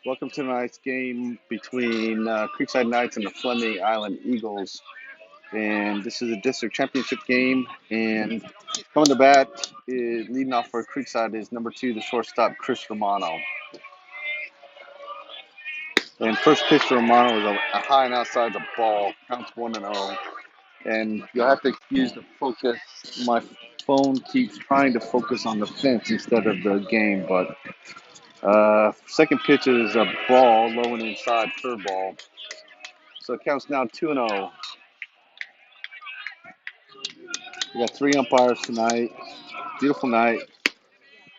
Welcome to tonight's game between Creekside Knights and the Fleming Island Eagles. And this is a district championship game. And coming to bat, leading off for Creekside is number 2, the shortstop, Chris Romano. And first pitch to Romano is a high and outside the ball, counts 1-0. And you'll have to excuse the focus. My phone keeps trying to focus on the fence instead of the game, but second pitch is a ball, low and inside, curveball. So it counts now 2-0. We got 3 umpires tonight. Beautiful night.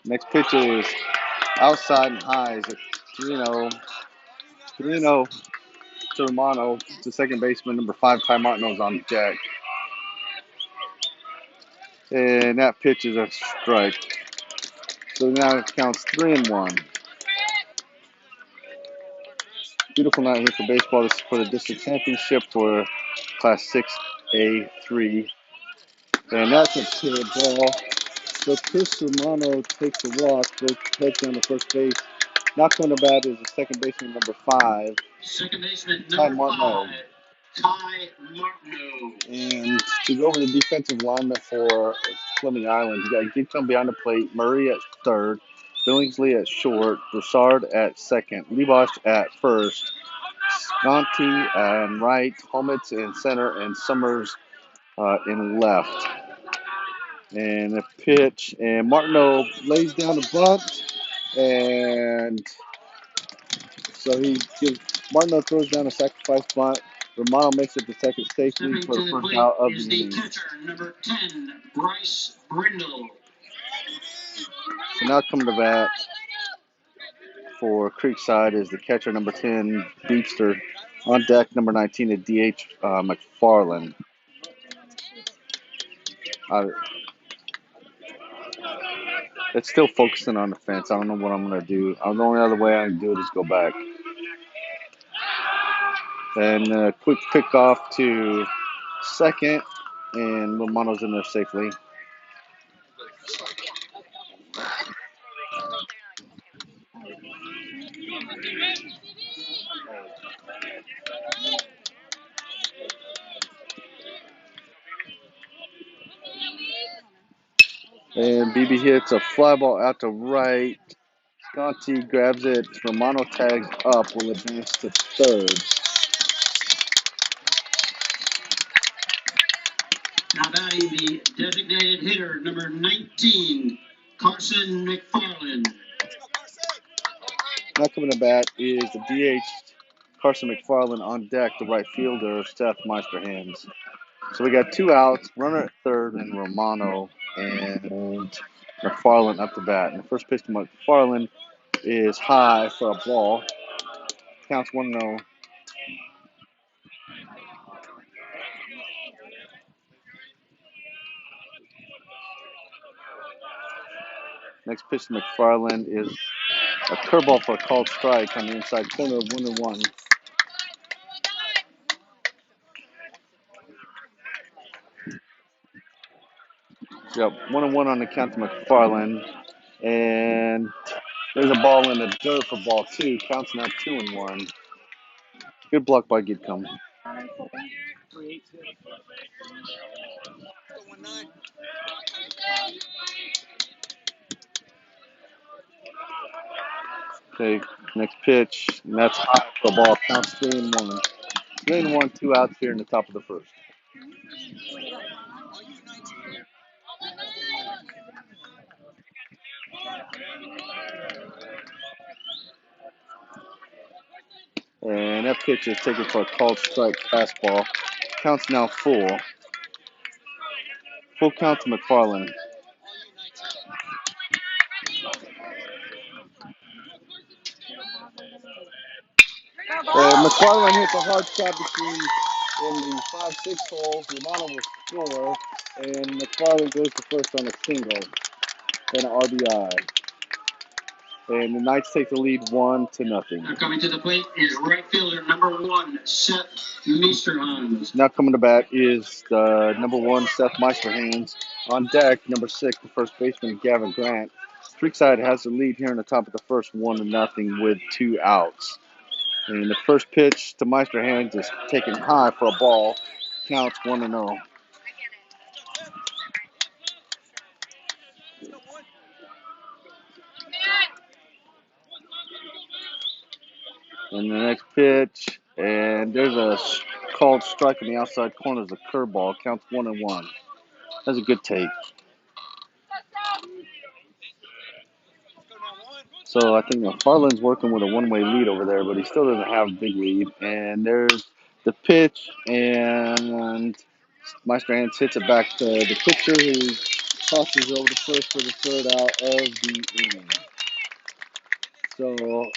Next pitch is outside and high. Is a 3-0. 3-0 to Romano, to second baseman, number 5, Ty Martineau's on deck. And that pitch is a strike. So now it counts 3-1. Beautiful night here for baseball. This is for the district championship for Class 6A3. And that's a pure ball. So Chris Romano takes a walk, goes heads down to first base. Now coming to bat is the second baseman, number 5. Second baseman, Ty number Martineau. 5, Ty Martineau. And to go over the defensive lineman for Fleming Island, you got Gidcombe behind the plate, Murray at third, Billingsley at short, Broussard at second, Lebosch at first, Sconti and right, Holmitz in center, and Summers in left. And a pitch, and Martineau lays down a bunt, and so Martineau throws down a sacrifice bunt. Romano makes it to second safely for the first out of the inning. Catcher, number 10, Bryce Brindle. So now coming to bat for Creekside is the catcher, number 10, Beepster. On deck, number 19, the DH, McFarland. It's still focusing on the fence. I don't know what I'm going to do. The only other way I can do it is go back. And a quick pick off to second, and Romano's in there safely. And BB hits a fly ball out to right. Sconti grabs it. Romano tags up. Will advance to third. Now batting the designated hitter, number 19, Carson McFarland. Now coming to bat is the DH, Carson McFarland. On deck, the right fielder, Seth Meisterhands. So we got 2 outs, runner at third, and Romano and McFarland up to bat. And the first pitch to McFarland is high for a ball. Counts 1-0. Next pitch to McFarland is a curveball for a called strike on the inside corner of 1-1. Yep, 1-1 on the count to McFarland. And there's a ball in the dirt for ball 2. Counts now 2-1. Good block by Gidcombe. Okay, next pitch, and that's high for a ball. Counts 3-1. 3-1, 2 outs here in the top of the first. And that pitch is taken for a called strike fastball. Counts now full. Full count to McFarland. McFarland hits a hard shot between in the 5-6 hole. Romano will score, and McFarland goes to first on a single and an RBI. And the Knights take the lead 1-0. Now coming to the plate is right fielder number 1, Seth Meisterhands. Now coming to bat is the number 1, Seth Meisterhands. On deck, number 6, the first baseman, Gavin Grant. Creekside has the lead here in the top of the first, 1-0 with 2 outs. And the first pitch to Meisterhands is taken high for a ball. Counts 1-0. And the next pitch, and there's a called strike on the outside corner as a curveball. Counts 1-1. That's a good take. So I think Harlan's working with a one-way lead over there, but he still doesn't have a big lead. And there's the pitch, and Meisterhands hits it back to the pitcher, who tosses over to first for the third out of the inning. So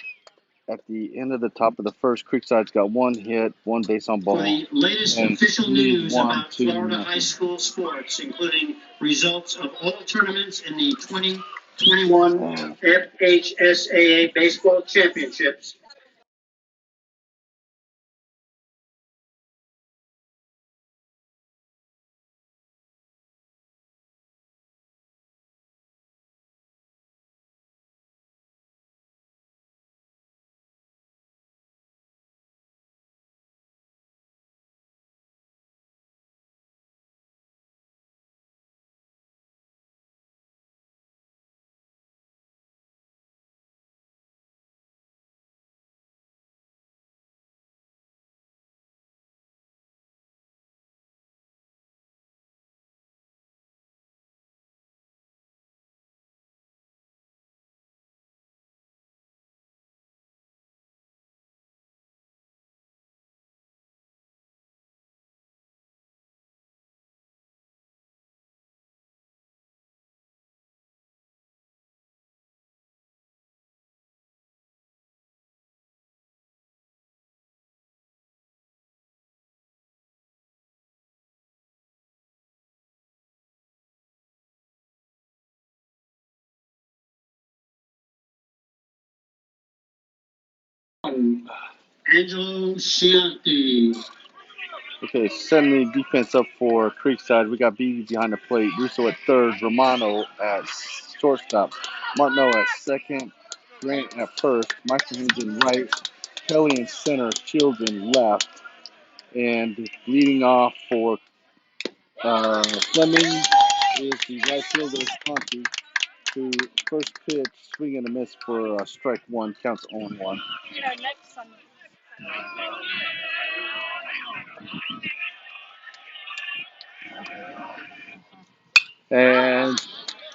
at the end of the top of the first, Creekside's got 1 hit, 1 base on ball. For the latest and official news about Florida 1-2. high school sports, including results of all tournaments in the 2021 FHSAA Baseball Championships. Angelo Cianti. Okay, setting the defense up for Creekside. We got Beebe behind the plate, Russo at third, Romano at shortstop, Martineau at second, Grant at first, Meisterhands in right, Kelly in center, Shields in left, and leading off for Fleming is the right fielder Conti, who first pitch swing and a miss for strike 1, counts 0-1. And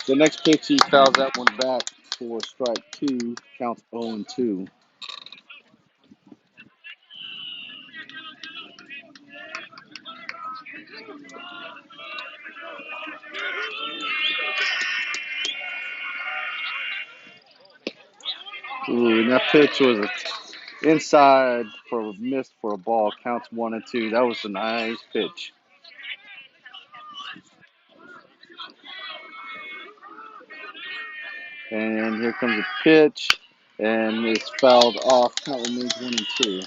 the next pitch, he fouls that one back for strike 2, counts 0-2. Ooh, and that pitch was inside for a miss for a ball, counts 1-2. That was a nice pitch. And here comes a pitch, and it's fouled off. Count remains 1-2.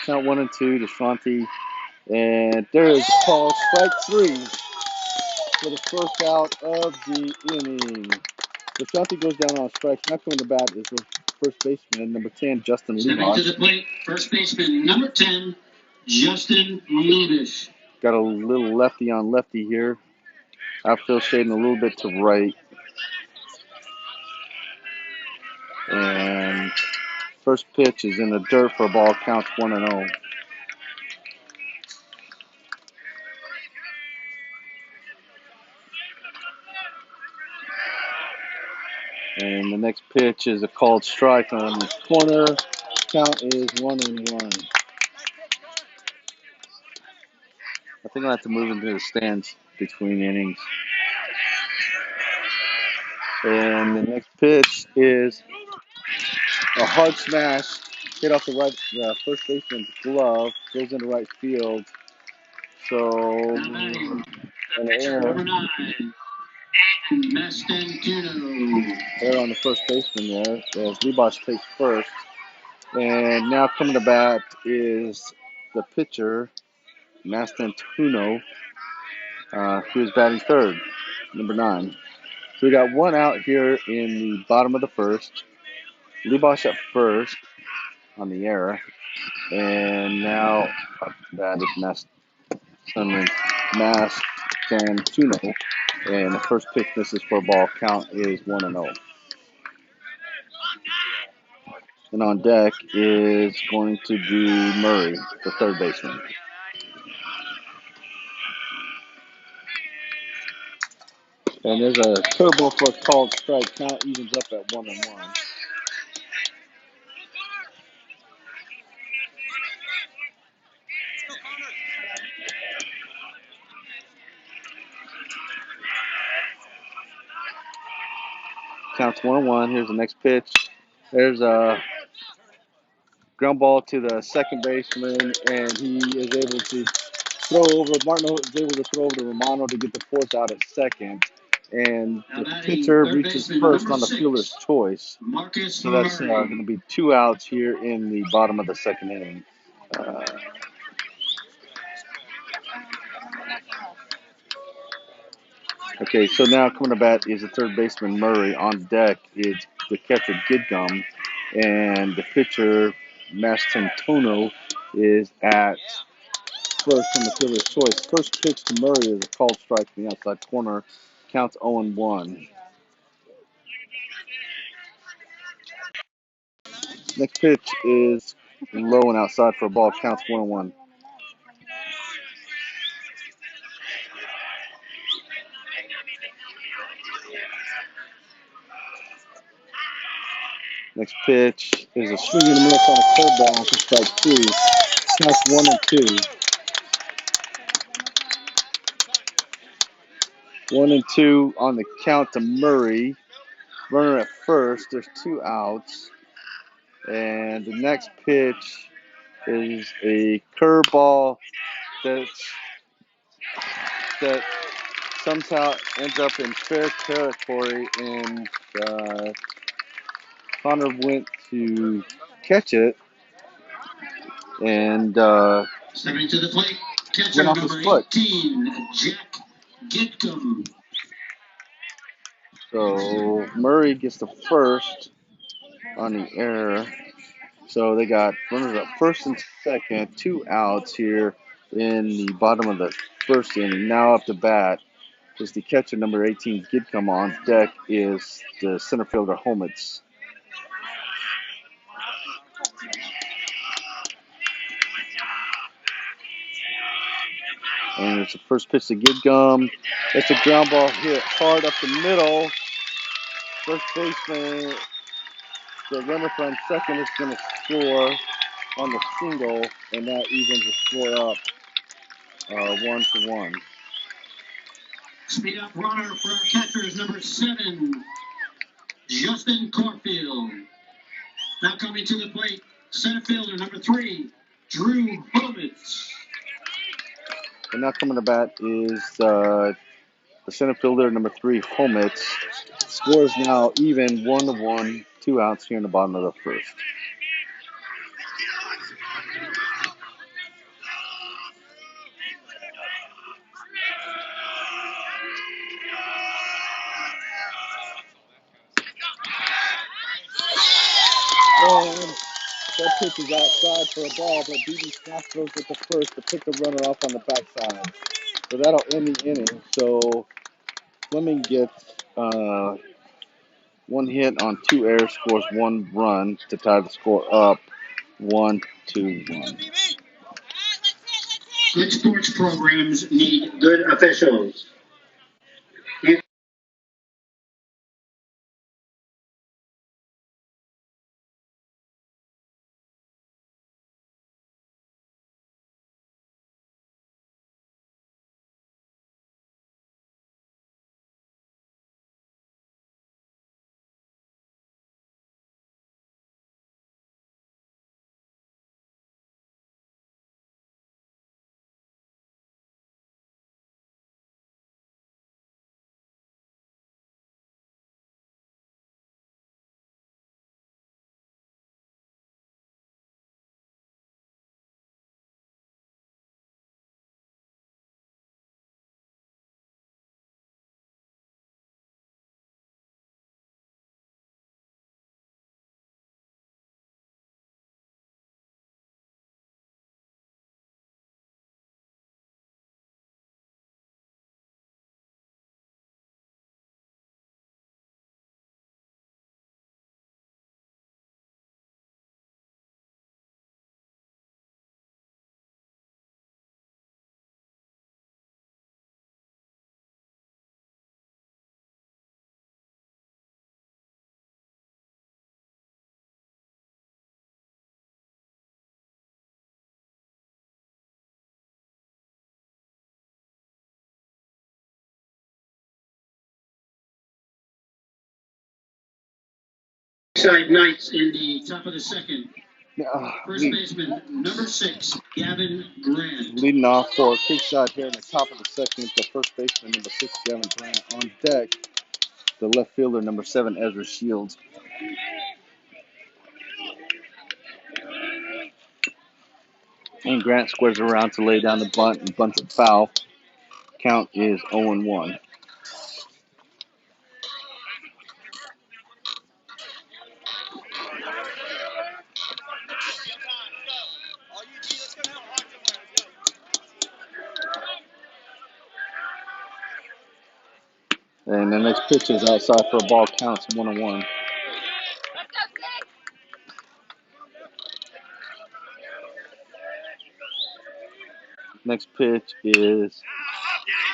Count 1-2 to Shanti. And there is a call, strike 3 for the first out of the inning. So Shanti goes down on a strike. Not coming to bat is the first baseman, number 10, Justin Stepping to the Levosh. plate, first baseman number 10, Justin Levish. Got a little lefty on lefty here. Outfield shading a little bit to right. And first pitch is in the dirt for a ball, counts 1-0. And the next pitch is a called strike on the corner. Count is 1-1. I think I'll have to move into the stands between innings. And the next pitch is a hard smash, hit off the first baseman's glove, goes into right field. So, an Pitcher error. number 9, Aiden Mastantino. Error on the first baseman there, as Libosh takes first. And now coming to bat is the pitcher, Mastantuono, who is batting third, number 9. So we got one out here in the bottom of the first. Libosh at first on the error. And now that is Mastantuono. And the first pitch misses for a ball. Count is 1-0. And on deck is going to be Murray, the third baseman. And there's a curveball for a called strike. Count evens up at 1-1. Counts 1-1. Here's the next pitch. There's a ground ball to the second baseman, and he is able to throw over. Martin is able to throw over to Romano to get the force out at second. And the pitcher reaches first on the fielder's choice. So that's going to be 2 outs here in the bottom of the second inning. Okay, so now coming to bat is the third baseman Murray. On deck is the catcher Gidgum, and the pitcher Mastantuono is at first on the fielder's choice. First pitch to Murray is a called strike from the outside corner. Counts 0-1. Next pitch is low and outside for a ball. Counts 1-1. Next pitch is a swing and a miss on a curveball for strike 2. Counts 1-2. 1-2 on the count to Murray. Runner at first. There's 2 outs. And the next pitch is a curveball that somehow ends up in fair territory. And Connor went to catch it and Stepping to the plate, catcher went off his number foot. 18, Jack Gitcom. So Murray gets the first on the error. So they got runners at first and second, 2 outs here in the bottom of the first inning. Now up to bat is the catcher number 18, Gidcom. On deck is the center fielder Homitz. And it's the first pitch to Gidgum. It's a ground ball hit hard up the middle. First baseman, the runner from second, is going to score on the single, and that evens the score up 1-1. Speed up runner for our catcher is number 7, Justin Corfield. Now coming to the plate, center fielder number 3, Drew Bowitz. And now coming to bat is the center fielder number 3, Homitz. Score is now even 1-1, 2 outs here in the bottom of the first. And that pitch is outside for a ball, but Beaton snap throws at the first to pick the runner off on the backside. So that'll end the inning. So Fleming gets 1 hit on 2 errors, scores 1 run to tie the score up 1-1. Good sports programs need good officials. Creekside Knights in the top of the second. First Lead, baseman, number 6, Gavin Grant. leading off for Creekside here in the top of the second, the first baseman, number 6, Gavin Grant. On deck, the left fielder, number 7, Ezra Shields. And Grant squares around to lay down the bunt and bunts it foul. Count is 0-1. And the next pitch is outside for a ball. Counts 1-1. Next pitch is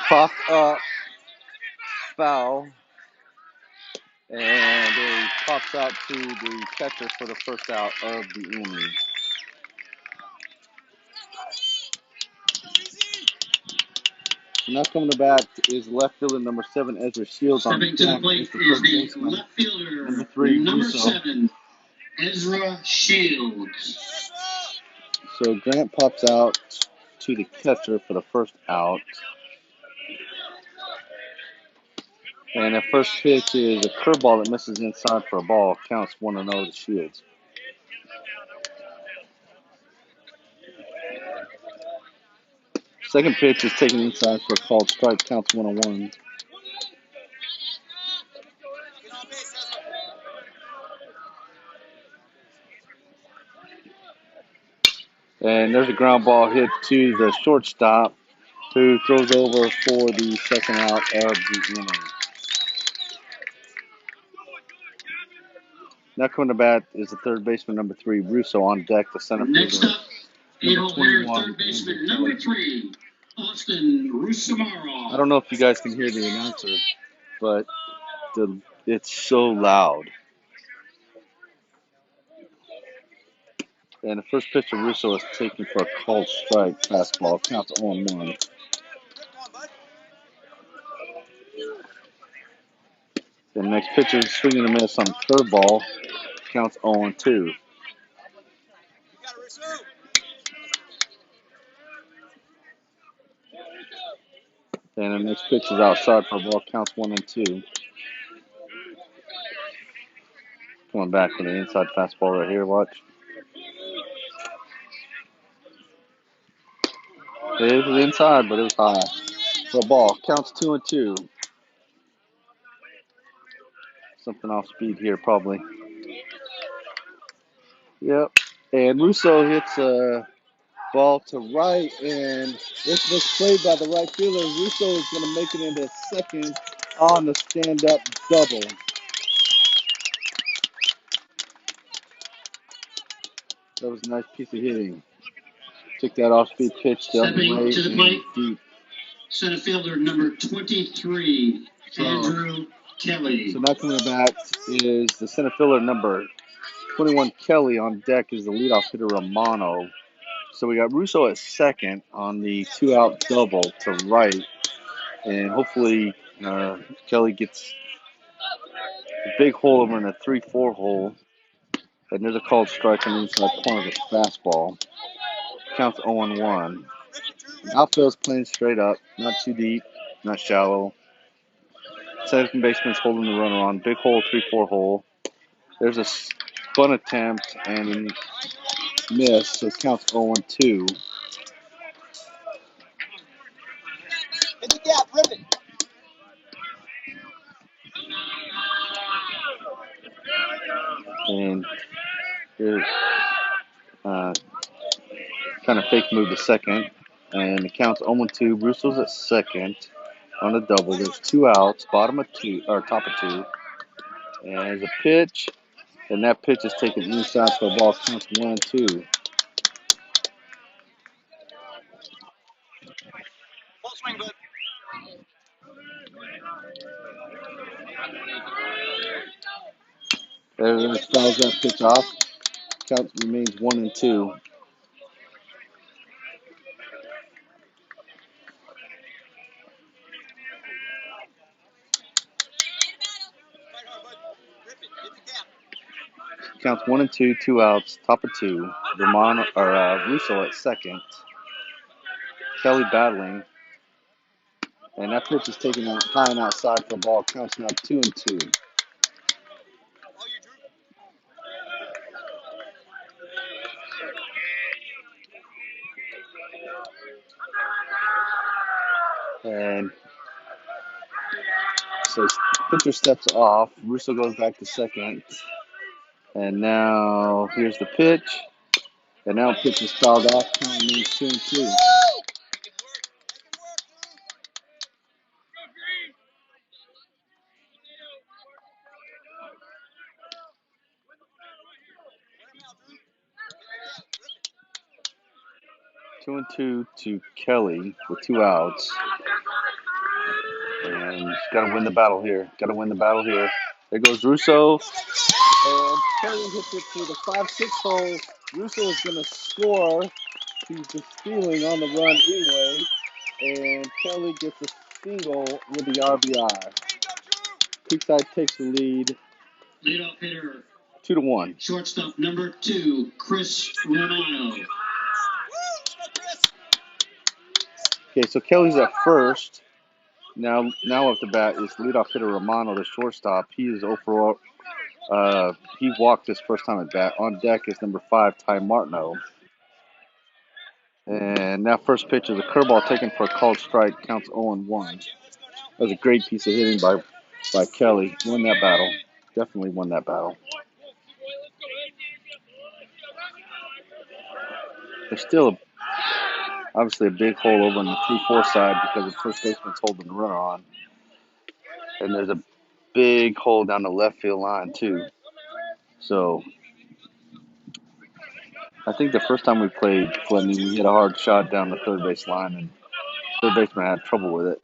popped up, foul, and it pops out to the catcher for the first out of the inning. Now coming to bat is left fielder number 7, Ezra Shields. On Stepping to the plate is the left fielder, number 3, number Russo. 7, Ezra Shields. So Grant pops out to the catcher for the first out. And the first pitch is a curveball that misses inside for a ball. Counts 1-0 to Shields. Second pitch is taken inside for a called strike. Counts 1-1. And there's a ground ball hit to the shortstop, who throws over for the second out of the inning. Now coming to bat is the third baseman, number 3, Russo. On deck, the center Next fielder, up, number 21, third baseman, number 3, Austin Rusamaro. I don't know if you guys can hear the announcer, but it's so loud. And the first pitch of Russo is taken for a called strike fastball. Counts 0-1. The next pitcher is swinging a miss on a curveball. Counts 0-2. And the next pitch is outside for a ball. Counts 1-2. Coming back for the inside fastball right here. Watch. It was inside, but it was high for a ball. Counts 2-2. Something off speed here, probably. Yep. And Russo hits a ball to right, and it's misplayed by the right fielder. Russo is going to make it into second on the stand-up double. That was a nice piece of hitting. Took that off-speed pitch down Stepping right to the and plate, deep. center fielder number 23, Andrew Kelly. So now coming back is the center fielder number 21, Kelly. On deck is the leadoff hitter, Romano. So we got Russo at second on the two-out double to right. And hopefully Kelly gets a big hole over in a 3-4 hole. And there's a called strike on the inside corner of the fastball. Counts 0-1. Outfield's playing straight up, not too deep, not shallow. Second baseman's holding the runner on. Big hole, 3-4 hole. There's a spun attempt and miss, so it counts 0-2. And there's kind of fake move to second. And it counts 0-2. Russo's at second on a double. There's 2 outs, bottom of 2, or top of 2. And there's a pitch, and that pitch is taken inside for a ball. Counts 1-2. There fouls that pitch off. Count remains 1-2. counts 1-2, 2 outs, top of 2. Russo at second. Kelly battling. And that pitch is taken out high and outside for a ball. Counts now 2-2. And so pitcher steps off. Russo goes back to second. And now here's the pitch. And now pitch is fouled off. Count means 2-2. 2-2 to Kelly with 2 outs. And he's got to win the battle here. There goes Russo. And Kelly hits it through the 5-6 hole. Russo is going to score. He's just stealing on the run anyway. And Kelly gets a single with the RBI. Creekside takes the lead. Leadoff hitter. 2-1. Shortstop number 2, Chris Romano. Okay, so Kelly's at first. Now up the bat is leadoff hitter Romano, the shortstop. He is overall. He walked his first time at bat. On deck is number 5, Ty Martineau. And now first pitch is a curveball taken for a called strike. Counts 0-1. That was a great piece of hitting by Kelly. Won that battle. Definitely won that battle. There's still obviously a big hole over on the 3-4 side because the first baseman's holding the runner on. And there's a big hole down the left field line too. So I think the first time we played Fleming, we hit a hard shot down the third base line, and third baseman had trouble with it.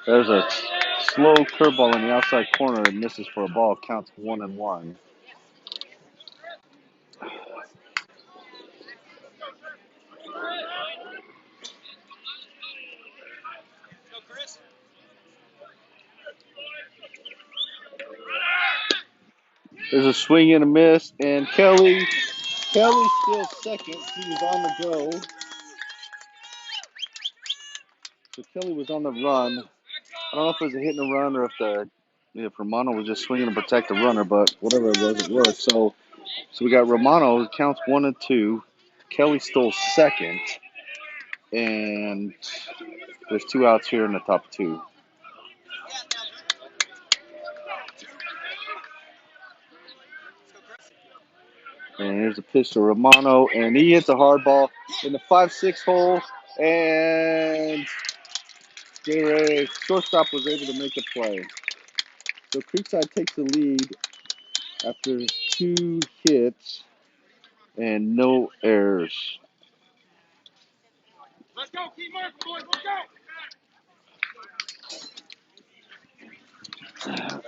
There's a slow curveball in the outside corner and misses for a ball. Counts 1-1. There's a swing and a miss, and Kelly's still second. He was on the go. So Kelly was on the run. I don't know if it was a hit and a run or if Romano was just swinging to protect the runner, but whatever it was, it worked. So we got Romano, who counts 1-2. Kelly stole second, and there's 2 outs here in the top 2. And here's a pitch to Romano, and he hits a hard ball in the 5-6 hole, and J-Ray, shortstop, was able to make the play. So Creekside takes the lead after 2 hits and no errors. Let's go, keep marking, boys, let's go!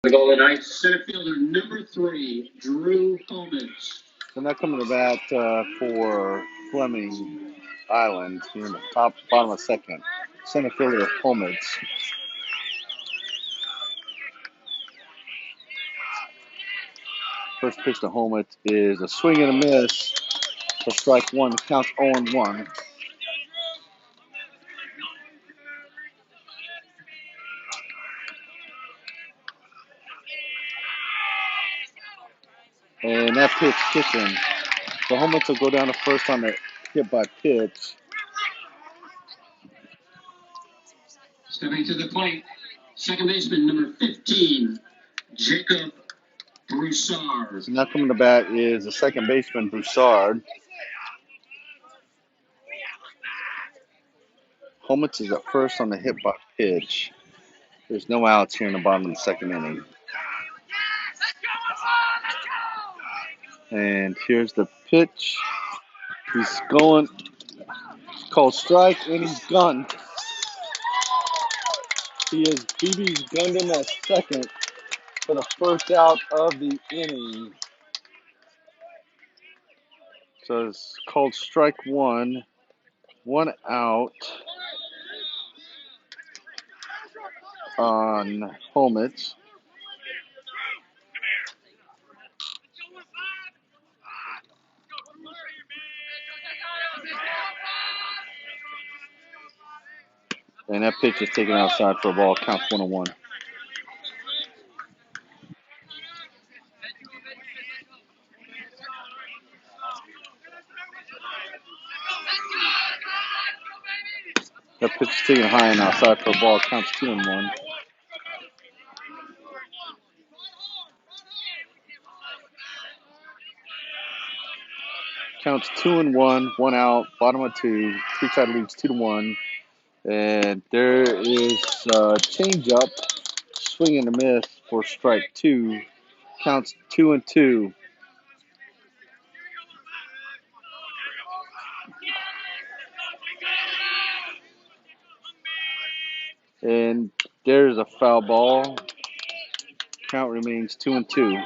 The goal tonight, center fielder number 3, Drew Homans. So now coming to bat for Fleming Island here in the bottom of second. Center fielder Homage. First pitch to Homage is a swing and a miss for strike 1. Counts 0-1. And that pitch gets him. So Homage will go down to first on the hit by pitch. Stepping to the plate, second baseman number 15, Jacob Broussard. So now coming to bat is the second baseman, Broussard. Homich is at first on the hit by pitch. There's no outs here in the bottom of the second inning. And here's the pitch. He's going, called strike, and he's gunned. He is BB's gunned him at second for the first out of the inning. So it's called strike one out on Homich. And that pitch is taken outside for a ball. Counts 1-1. That pitch is taken high and outside for a ball. Counts 2-1. Counts 2-1, 1 out, bottom of 2. Creekside leads 2-1. And there is a changeup, swing and a miss for strike 2. Counts 2-2. And there's a foul ball. Count remains 2-2.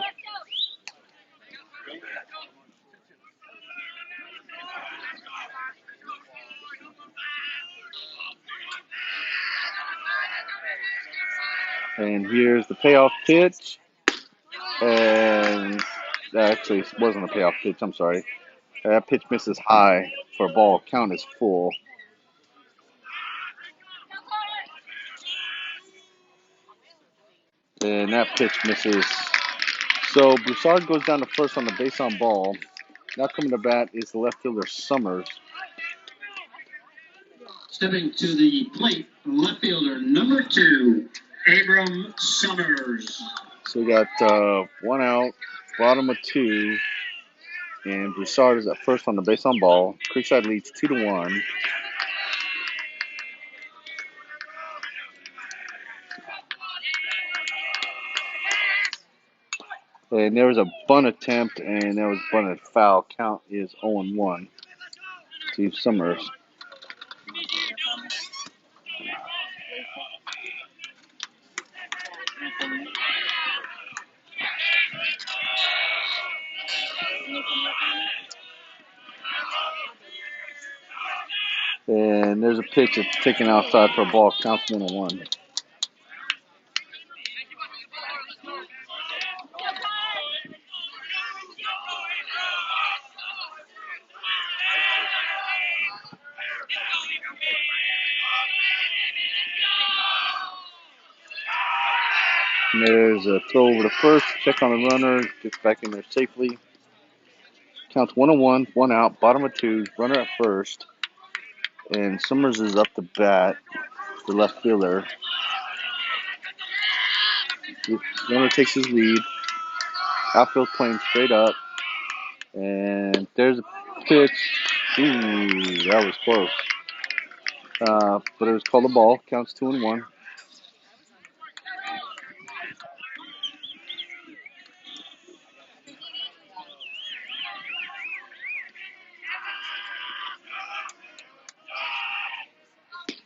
And here's the payoff pitch. And that actually wasn't a payoff pitch. I'm sorry. That pitch misses high for a ball. Count is full. And that pitch misses. So Broussard goes down to first on the base on ball. Now coming to bat is the left fielder Summers. Stepping to the plate, left fielder number 2, Abram Summers. So we got 1 out, bottom of 2, and Broussard is at first on the base on ball. Creekside leads 2-1. And there was a bunt attempt, and there was bunted foul. Count is 0-1 to Summers. And there's a pitch that's taken outside for a ball. Counts 1-1. And there's a throw over to first. Check on the runner. Gets back in there safely. Counts 1-1. 1 out. Bottom of 2. Runner at first. And Summers is up to bat. The left fielder. The runner takes his lead. Outfield playing straight up. And there's a pitch. Ooh, that was close. But it was called a ball. Counts 2-1.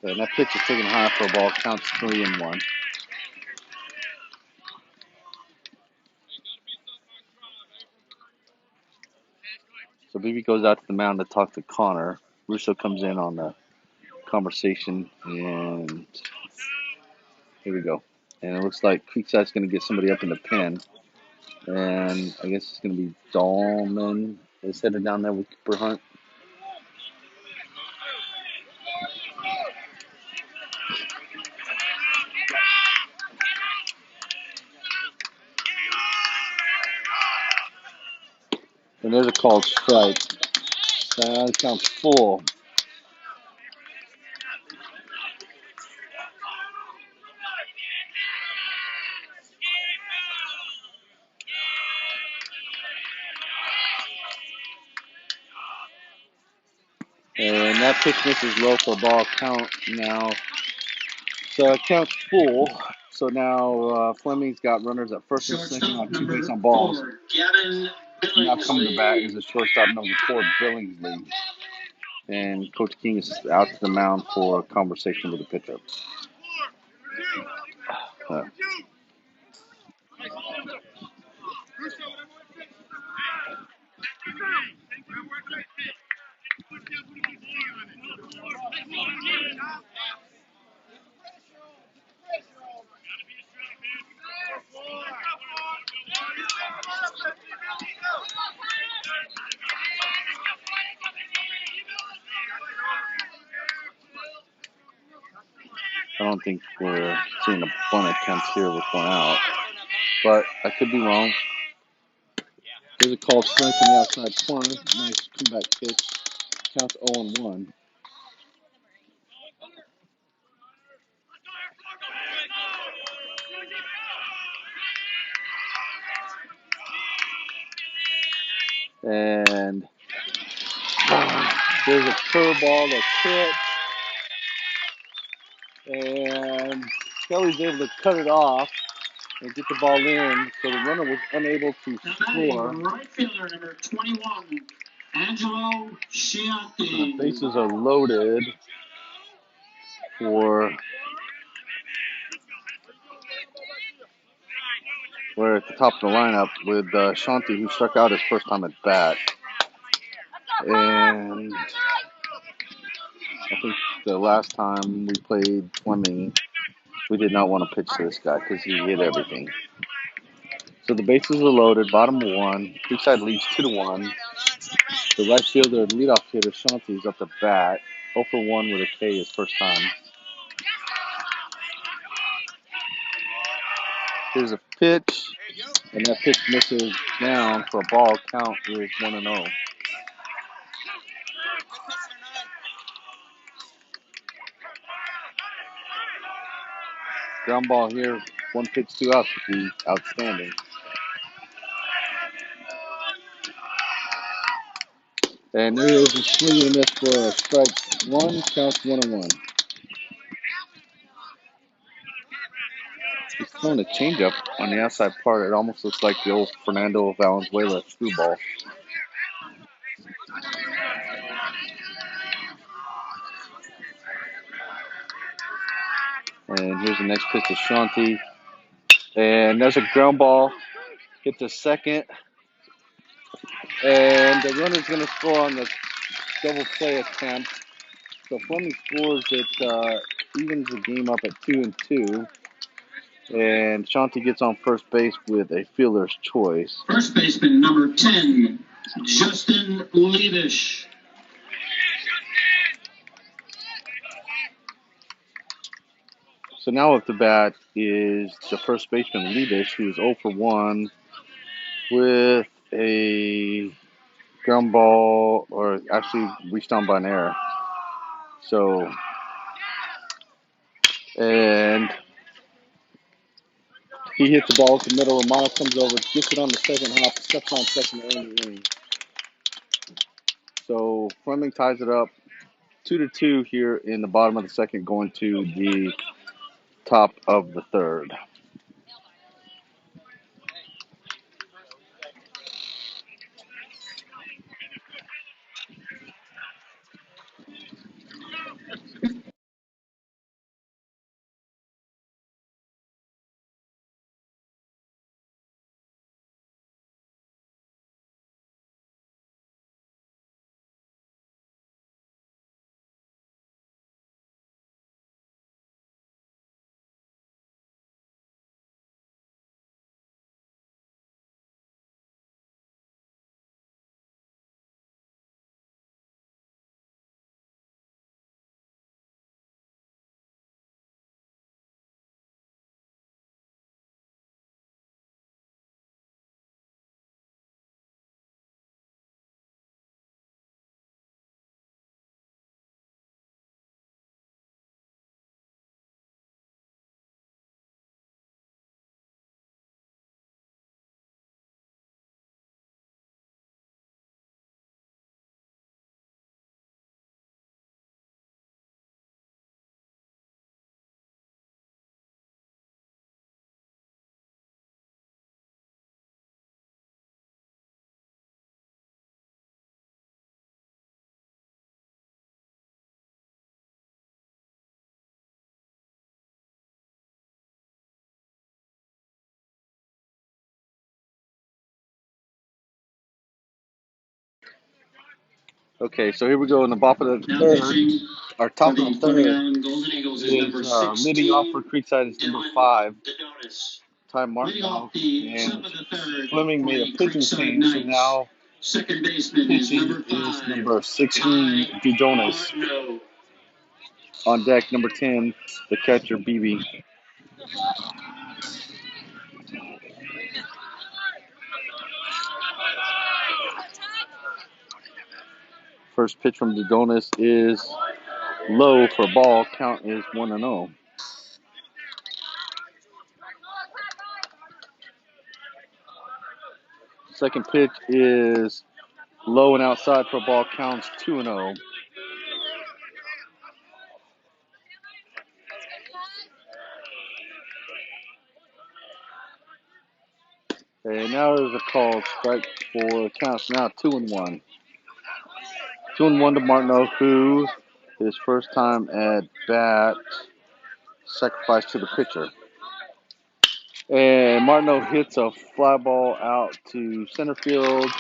And that pitch is taken high for a ball. Counts 3-1. So BB goes out to the mound to talk to Connor. Russo comes in on the conversation, and here we go. And it looks like Creekside's going to get somebody up in the pen. And I guess it's going to be Dahlman is headed down there with Cooper Hunt. And there's a called strike. Count's full. And that pitch misses low for ball count now. So it counts full. So now Fleming's got runners at first and second on two base on balls. Now coming to bat is the shortstop number 4, Billingsley. And Coach King is out to the mound for a conversation with the pitcher. Uh, I don't think we're seeing a bunt attempt here with one out, but I could be wrong. Here's a called strike from the outside corner. Nice comeback pitch. Counts 0-1. And there's a curveball that's hit. And Kelly's able to cut it off and get the ball in. So the runner was unable to score. Right fielder number 21, Angelo Chianti. The bases are loaded for. We're at the top of the lineup with Shanti, who struck out his first time at bat. And I think the last time we played Fleming, we did not want to pitch to this guy because he hit everything. So the bases are loaded, bottom of 1. Creekside leads 2-1. The right fielder, leadoff hitter, Shanti, is up to bat. 0 for 1 with a K his first time. Here's a pitch, and that pitch misses down for a ball. Count is 1-0. Ground ball here, 1 pitch, 2 outs would be outstanding. And there is a swing and a miss for a strike 1. Counts 1-1. He's throwing a changeup on the outside part. It almost looks like the old Fernando Valenzuela screwball. And here's the next pitch to Shanti. And there's a ground ball. Hit to second. And the runner's going to score on the double play attempt. So Fleming scores it, evens the game up at 2-2. And Shanti gets on first base with a fielder's choice. First baseman number 10, Justin Leavish. So now up to bat is the first baseman, Leavish, who is 0 for 1 with a ground ball, or actually reached on by an error. So, and he hits the ball to the middle. Romano comes over, gets it on the second hop, steps on second to earn the inning. So Fleming ties it up 2-2 here in the bottom of the second, going to the top of the third. Okay, so here we go in the bottom of the Now third. pitching Our for top of the the Fleming third Island Golden Eagles is number is leading off for 16, Creekside is number Dylan 5, Dedonis. Ty Leading off Martino, the top and of the third Fleming for made a the pitching Creekside change, so Knights. now Second baseman is pitching number is 5, number 16, Ty Dudonis. Martino. On deck, number 10, the catcher, BB. First pitch from Dudonis is low for ball. Count is 1-0. Second pitch is low and outside for ball. Counts 2-0. And now there's a called strike for counts now 2-1. 2-1 to Martineau, who his first time at bat sacrificed to the pitcher. And Martineau hits a fly ball out to center field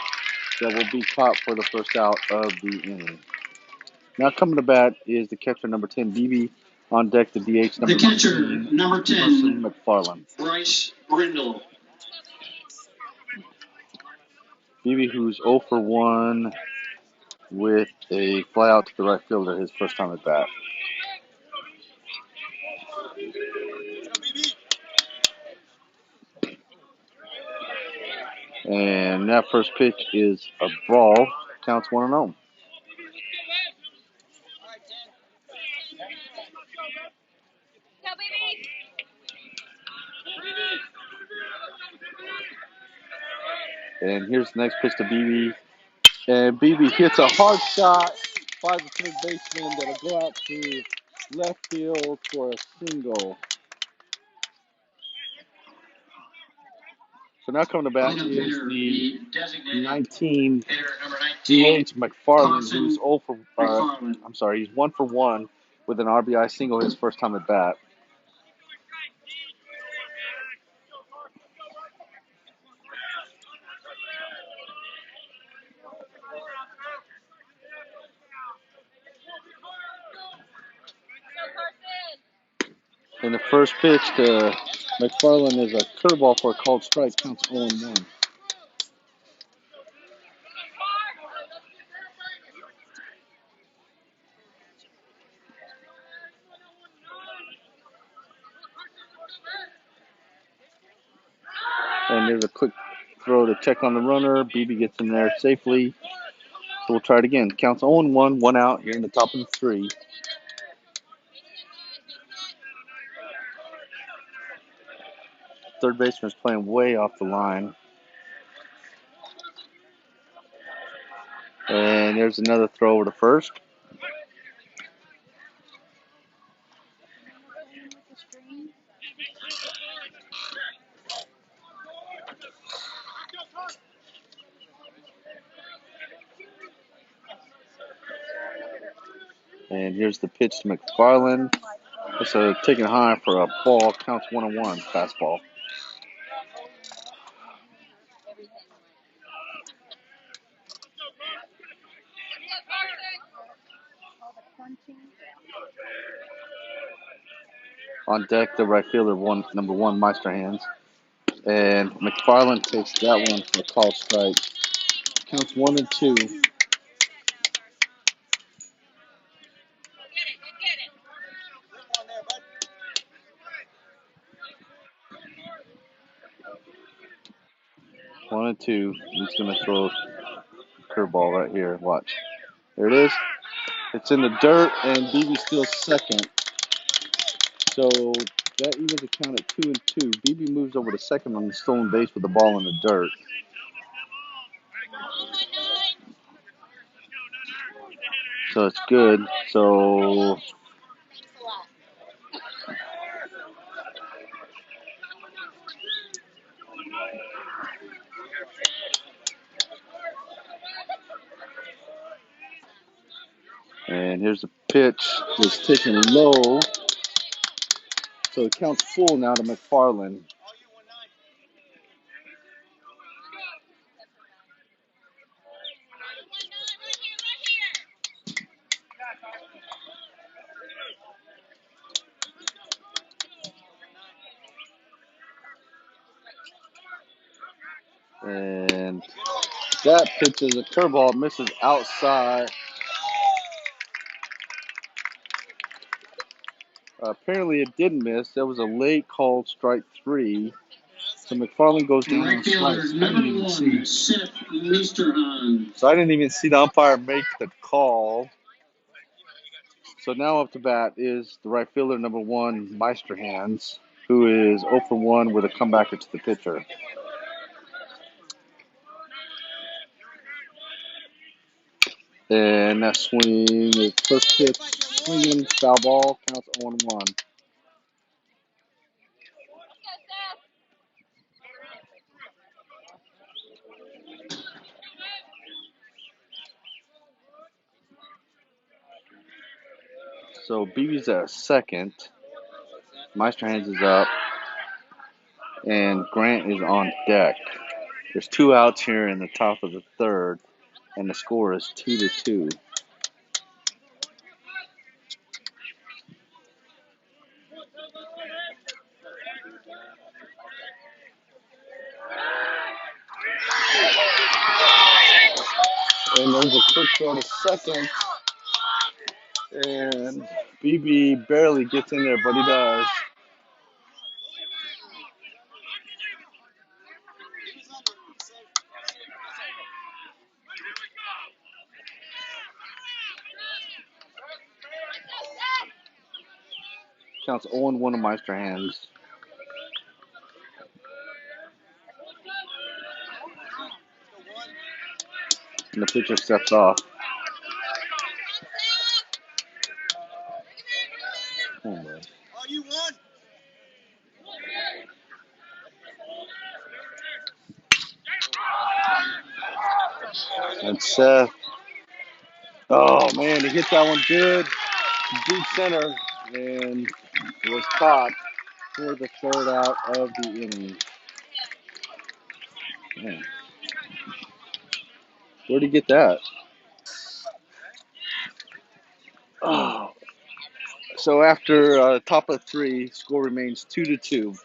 that will be caught for the first out of the inning. Now coming to bat is the catcher number 10, BB. On deck, the DH number The catcher, 19, number Carson 10, McFarland. Bryce Brindle. BB, who's 0 for 1 with a fly out to the right fielder, his first time at bat. And that first pitch is a ball. Counts 1-0. And here's the next pitch to BB. And BB hits a hard shot by the third baseman that'll go out to left field for a single. So now coming to bat Cleanup is hitter, the the designated 19 hitter, number 19, DH McFarland, who's Carson 0 for McFarland. he's 1 for 1 with an RBI single his first time at bat. And the first pitch to McFarland is a curveball for a called strike. Counts 0-1. And there's a quick throw to check on the runner. BB gets in there safely. So we'll try it again. Counts 0-1, 1 out here in the top of the 3. Third baseman's playing way off the line. And there's another throw over to first. And here's the pitch to McFarland. It's a taken high for a ball. Counts 1-1. Fastball. On deck, the right fielder, number 1, Meister hands. And McFarland takes that one for a called strike. Counts 1-2. One and two. He's going to throw a curveball right here. Watch. There it is. It's in the dirt, and BB's still second. So that evens the count at 2-2. BB moves over to second on the stolen base with the ball in the dirt. So it's good. So and here's the pitch. It's taken low. So it counts full now to McFarland. And that pitch is a curveball, misses outside. Apparently it didn't miss. That was a late called strike 3. So McFarland goes down on Right fielder strikes. number 1, Seth Meesterhan. So I didn't even see the umpire make the call. So now up to bat is the right fielder number 1, Meisterhands, who is 0 for 1 with a comebacker to the pitcher. And that swing is first pitch, swinging, foul ball, counts 0-1. So BB's at second, Meisterhands is up, and Grant is on deck. There's 2 outs here in the top of the third, and the score is 2-2. And there's a quick throw to second, and BB barely gets in there, but he does. Counts 0-1 to Meisterhands. And the pitcher steps off. And Seth, oh man, he hit that one good, deep center, and was caught for the third out of the inning. Man, where'd he get that? Oh, so after top of 3, score remains 2-2.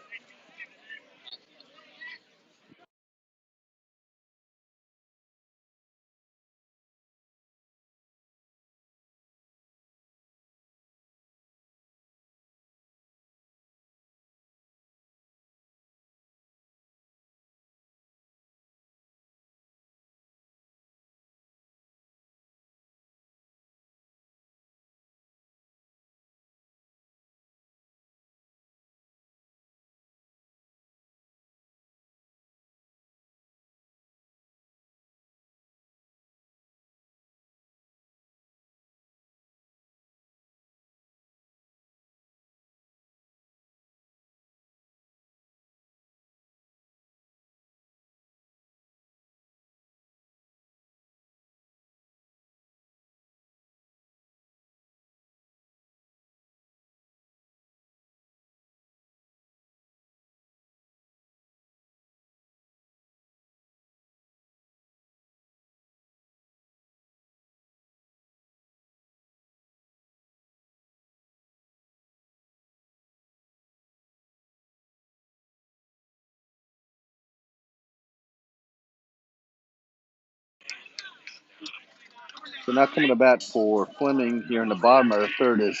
So now coming to bat for Fleming here in the bottom of the third is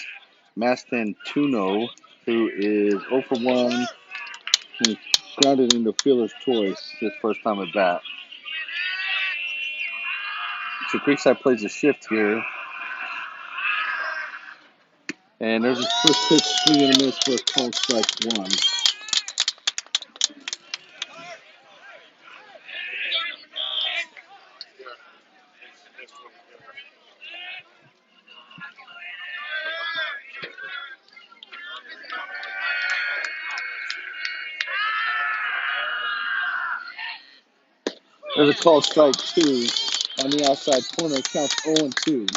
Mastin Tuno, who is 0 for 1. He grounded into fielder's choice his first time at bat. So Creekside plays a shift here. And there's his first pitch, swing and a miss for a called strike 1. There's a called strike 2 on the outside corner. Counts 0-2.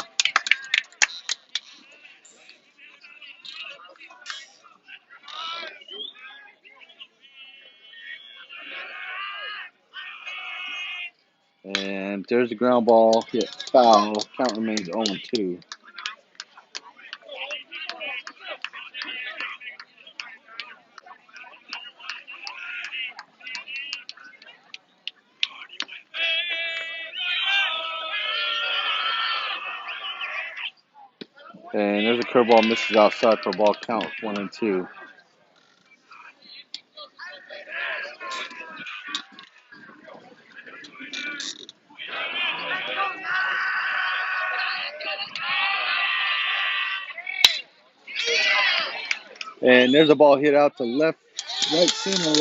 And there's the ground ball hit foul. Count remains 0-2. And there's a curveball misses outside for ball count 1-2. And there's a ball hit out to right center.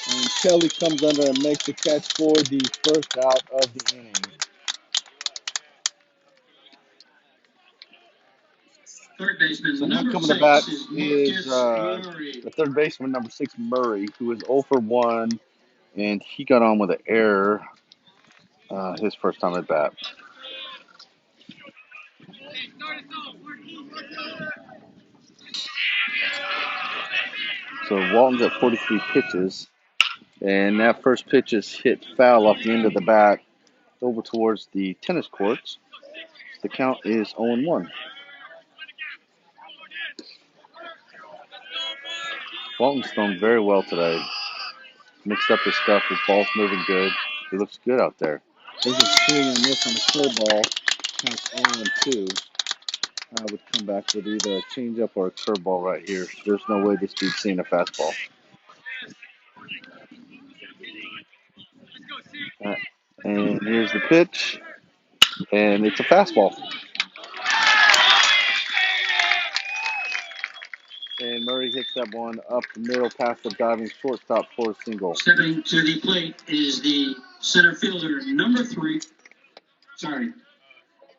And Kelly comes under and makes the catch for the first out of the inning. Third baseman, So now number coming to bat 6 is the third baseman, number 6, Murray, who is 0 for 1, and he got on with an error his first time at bat. So Walton's at 43 pitches, and that first pitch is hit foul off the end of the bat over towards the tennis courts. The count is 0-1. Walton's thrown very well today. Mixed up his stuff. His ball's moving good. He looks good out there. There's a swing and miss on a curveball. Counts 0-2. I would come back with either a changeup or a curveball right here. There's no way this dude's seeing a fastball. And here's the pitch, and it's a fastball. And Murray hits that one up the middle past the diving shortstop for a single. Stepping to the plate is the center fielder, number 3.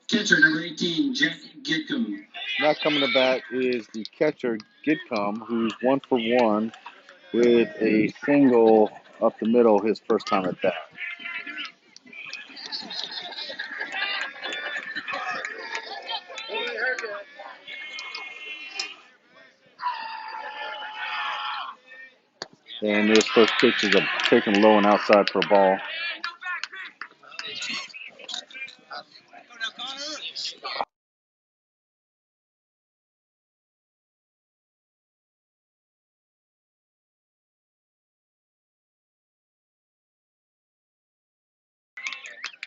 Catcher, number 18, Jack Gitcomb. Now coming to bat is the catcher, Gidcombe, who's 1 for 1 with a single up the middle his first time at bat. And this first pitch is taken low and outside for a ball.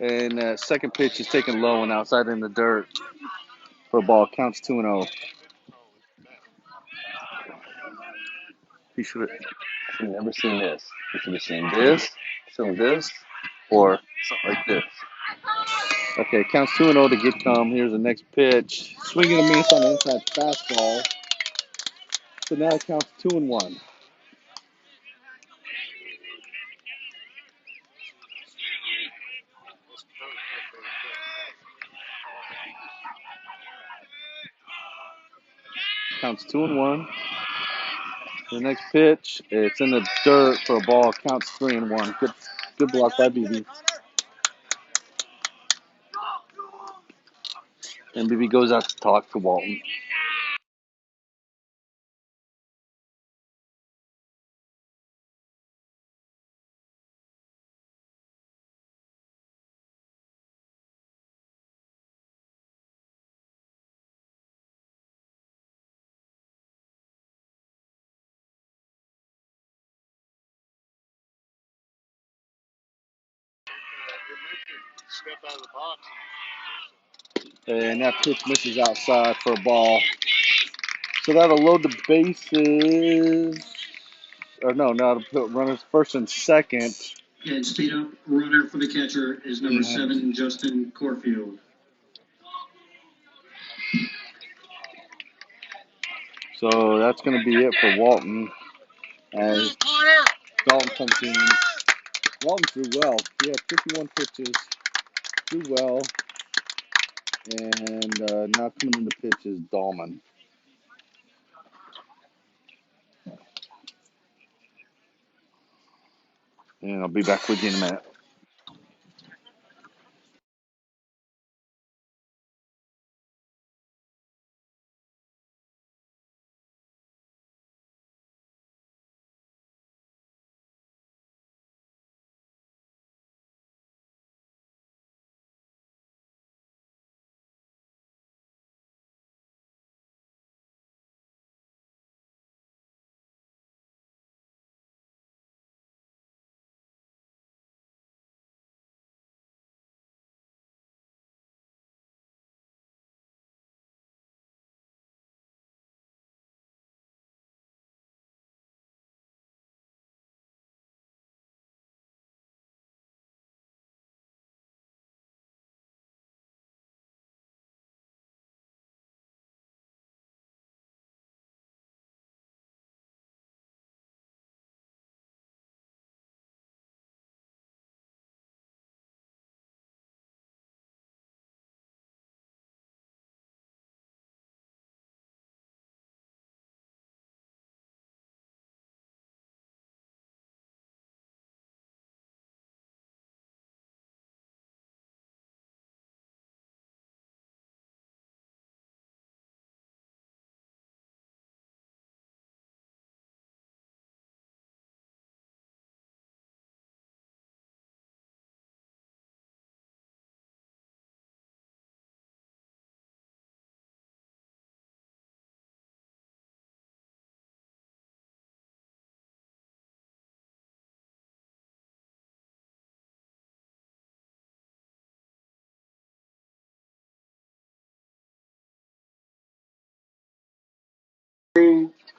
And second pitch is taken low and outside in the dirt for a ball. Counts 2-0. He should have never seen this. He should have seen this, or something like this. Okay, counts 2-0 to Gitcombe. Here's the next pitch. Swinging a miss on the inside fastball. So now it counts 2-1. Counts 2-1. The next pitch, it's in the dirt for a ball. Counts 3-1. Good block by BB. And BB goes out to talk to Walton. And that pitch misses outside for a ball. So that'll load the bases. Or no, now to put runners first and second. And speed up runner for the catcher is number 7, Justin Corfield. So that's going to be it for Walton. As Dalton comes in. Walton threw well. He had 51 pitches. Threw well. And now coming in the pitch is Dahlman. And I'll be back with you in a minute.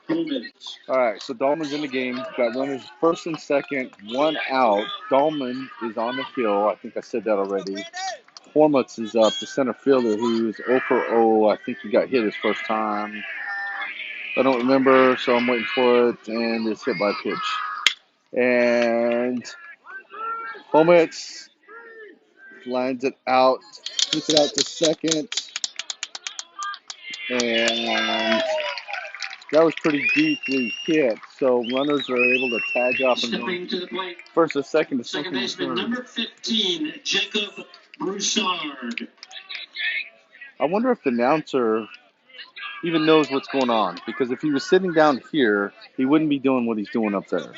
All right, so Dahlman's in the game. Got runners first and second, one out. Dahlman is on the hill. I think I said that already. Hormutz is up, the center fielder, who's 0 for 0. I think he got hit his first time. I don't remember, so I'm waiting for it, and it's hit by pitch. And Hormutz lines it out, puts it out to second, and that was pretty deeply hit, so runners are able to tag up and go first and second to second and third. Number 15, Jacob Broussard. I wonder if the announcer even knows what's going on, because if he was sitting down here, he wouldn't be doing what he's doing up there.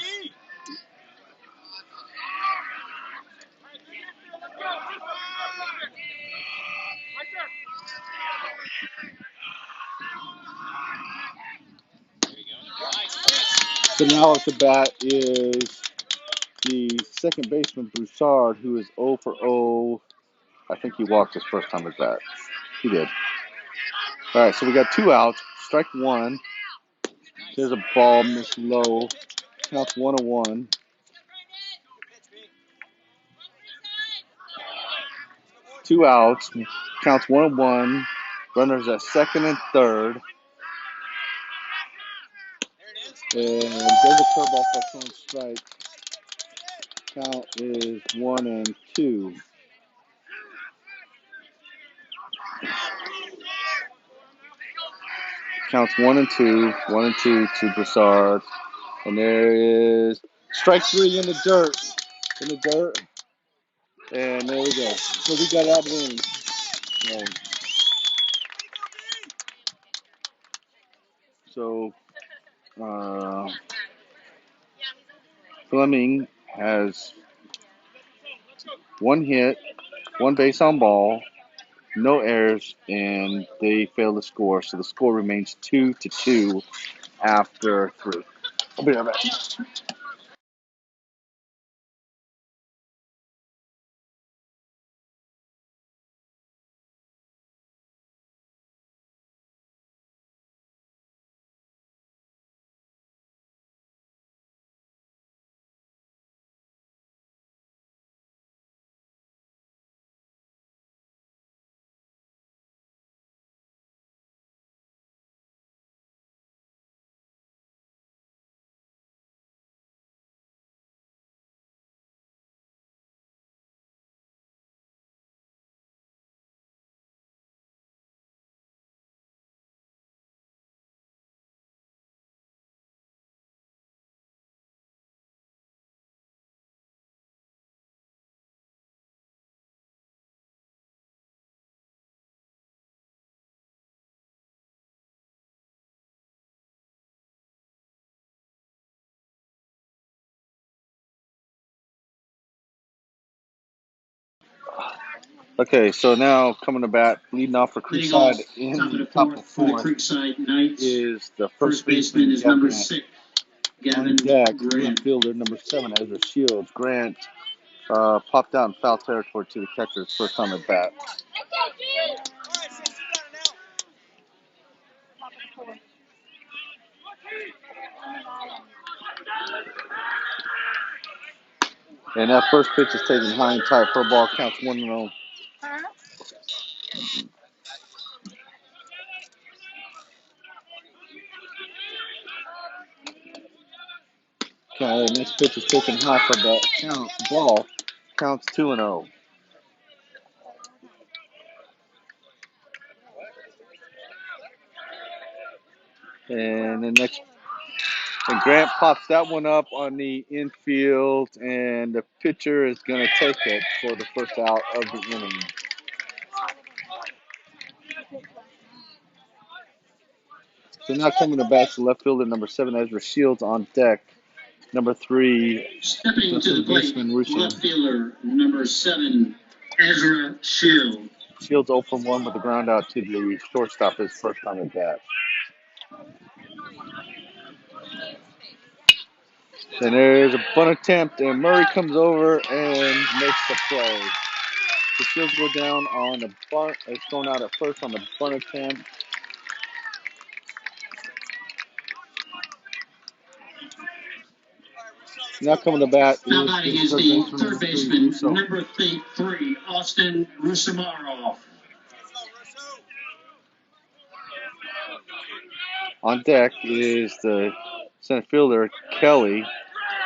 So now at the bat is the second baseman, Broussard, who is 0 for 0. I think he walked his first time at bat. He did. All right, so we got 2 outs. Strike 1. There's a ball missed low. Counts 1-1. 2 outs. Counts 1-1. Runners at second and third. And there's a curveball for a strike. Count is 1-2. Counts 1-2. 1-2 to Broussard. And there is strike 3 in the dirt. In the dirt. And there we go. So we got out of the inning. So Fleming has 1 hit, 1 base on ball, no errors, and they fail to score. So the score remains 2-2 after 3. I'll be right back. Okay, so now coming to bat, leading off for Creekside in the top of the fourth is the first baseman is number 6. On deck, left fielder number 7, Ezra Shields. Grant popped out in foul territory to the catcher's first time at bat. And that first pitch is taken high and tight for a ball. Counts 1-0. Okay, next pitch is taken high for the ball. Counts 2-0. And Grant pops that one up on the infield, and the pitcher is going to take it for the first out of the inning. So now coming to bat, the left fielder number 7, Ezra Shields on deck. Number 3, stepping to the plate, left fielder number 7, Ezra Shields. Shields 0 for 1 with a ground out to the shortstop his first time at bat. Then there's a bunt attempt, and Murray comes over and makes the play. The Shields go down on the bunt. It's going out at first on the bunt attempt. Now coming to bat Now is batting the is third the baseman, third number 3, baseman, Russo. number 3, Austin Rusamarov. On deck is the center fielder, Kelly.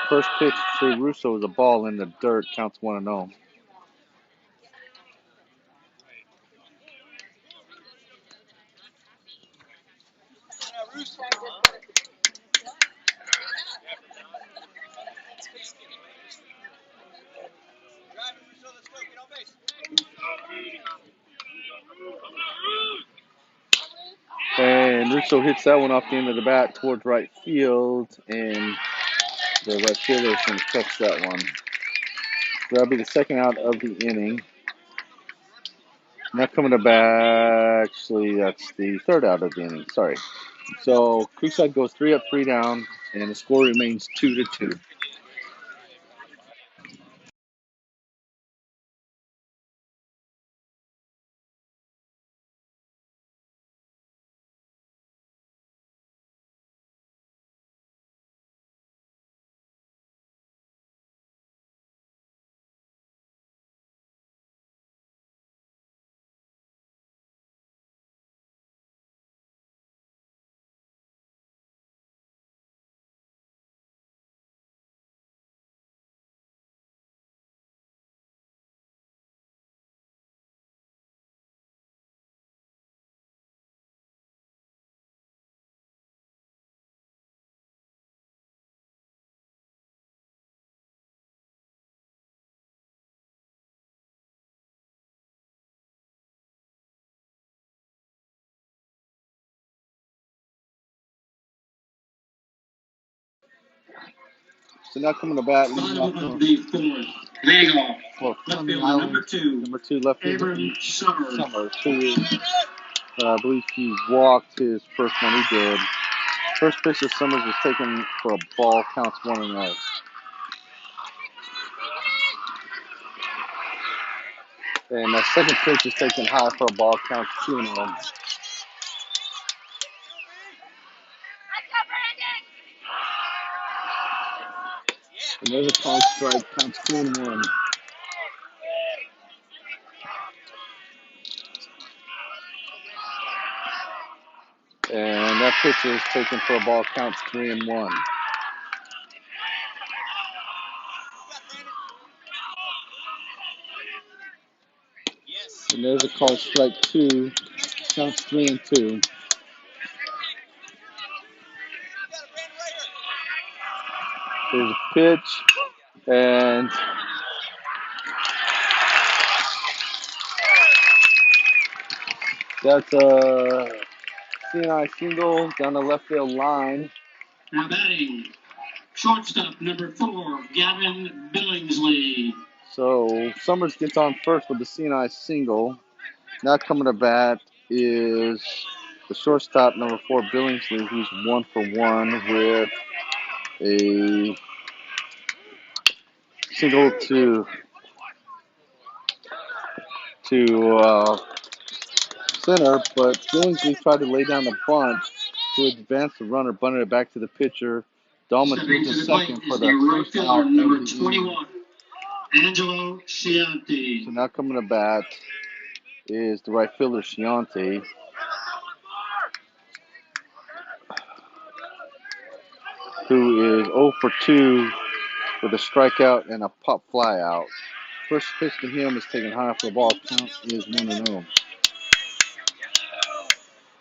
First pitch to Russo is a ball in the dirt, counts 1-0. And Russo hits that one off the end of the bat towards right field, and the right fielder is going to catch that one. That'll be the second out of the inning. Now coming to bat, actually, that's the third out of the inning. Sorry. So Creekside goes 3 up, 3 down, and the score remains 2-2. So now coming to bat, leading off Bottom of the fourth. Leading off. for Left Fleming fielder, Island, number 2 left fielder, Abram Summers. who is, I believe he walked his first one. He did. First pitch of Summers was taken for a ball, counts 1-0. And the second pitch is taken high for a ball, counts 2-0. And there's a call strike, counts 2-1. And that pitch is taken for a ball, counts 3-1. And there's a call strike 2, counts 3-2. There's a pitch, and that's a CNI single down the left field line. Now batting, shortstop, number 4, Gavin Billingsley. So Summers gets on first with the CNI single. Now coming to bat is the shortstop, number 4, Billingsley, who's 1 for 1 with a single to center, but Billingsley tried to lay down the bunt to advance the runner, bunted it back to the pitcher. Dahlman moves to second for the first out of number the 21, inning. Angelo Cianti. So now coming to bat is the right fielder, Cianti, who is 0 for 2 with a strikeout and a pop fly out. First pitch to him is taken high for a ball. Count is 1-0.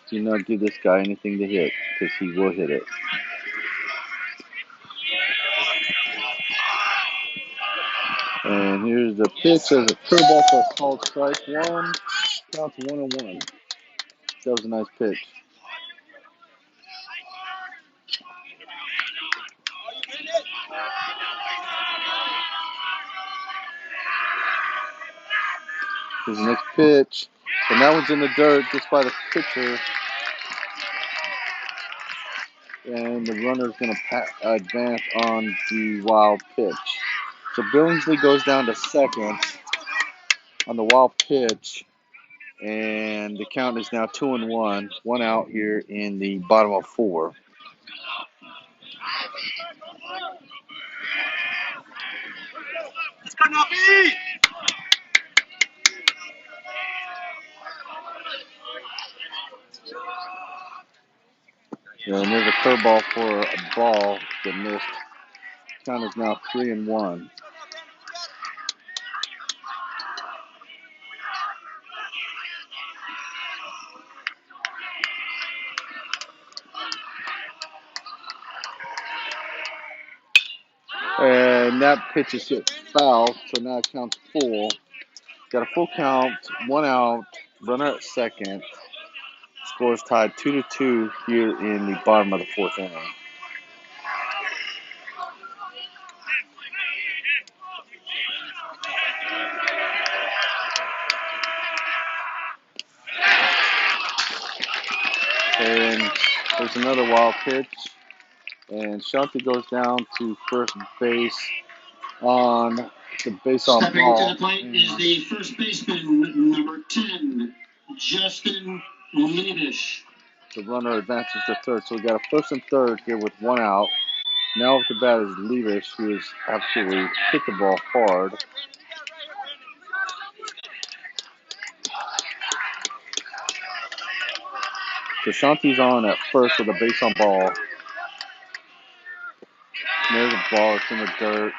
Do not give this guy anything to hit because he will hit it. And here's the pitch as a curveball for a called strike 1. Counts 1-1. That was a nice pitch. Here's the next pitch. And that one's in the dirt just by the pitcher. And the runner's going to advance on the wild pitch. So Billingsley goes down to second on the wild pitch. And the count is now 2-1. 1 out here in the bottom of 4. And there's a curveball for a ball that missed. Count is now 3-1. And that pitch is hit foul, so now it counts full. Got a full count, 1 out, runner at second. Scores tied 2-2 here in the bottom of the fourth inning. And there's another wild pitch. And Shanti goes down to first base on the base on Stepping ball. to the plate is the first baseman, number 10, Justin Leadish. The runner advances to third. So we got a first and third here with 1 out. Now with the bat is Leadish, who has absolutely hit the ball hard. So Shanti's on at first with a base on ball. There's a ball. It's in the dirt.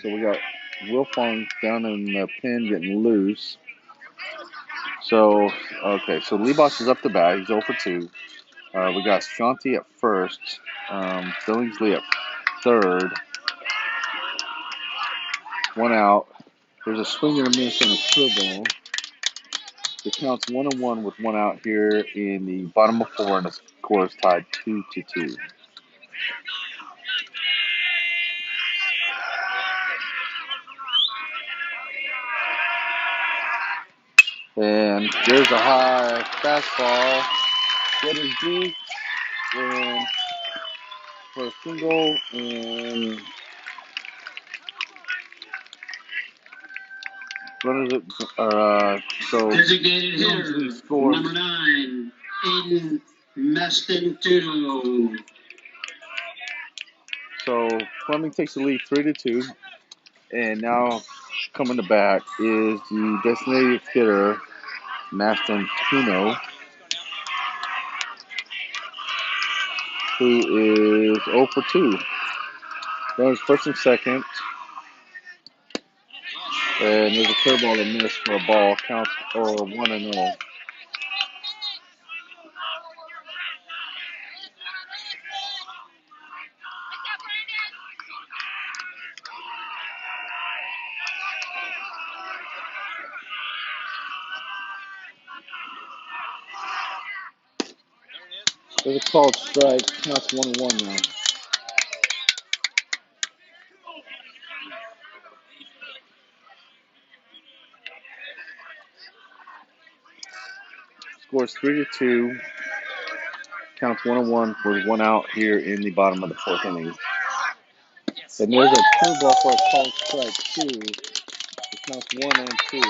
So we got Wilfong down in the pin getting loose. So, okay, so Liebach is up to bat. He's 0 for 2. We got Shanti at first. Billingsley at third. 1 out. There's a swing and a miss on a curveball. The count's 1-1 with 1 out here in the bottom of 4, and the score is tied 2-2. And there's a high fastball. Get is deep. And for a single, and runners so Designated hitter, Billingsley scores. number 9, Aiden Mastentudo. So Fleming takes the lead 3-2, and now coming to bat is the designated hitter Mastentuno, who is 0 for 2. Runners first and second, and there's a curveball that missed for a ball. Counts for 1-0. There's a called strike. Counts 1-1 now. Scores 3-2. Counts 1-1 with 1 out here in the bottom of the fourth inning. And there's a curveball for a called strike 2. It counts 1-2.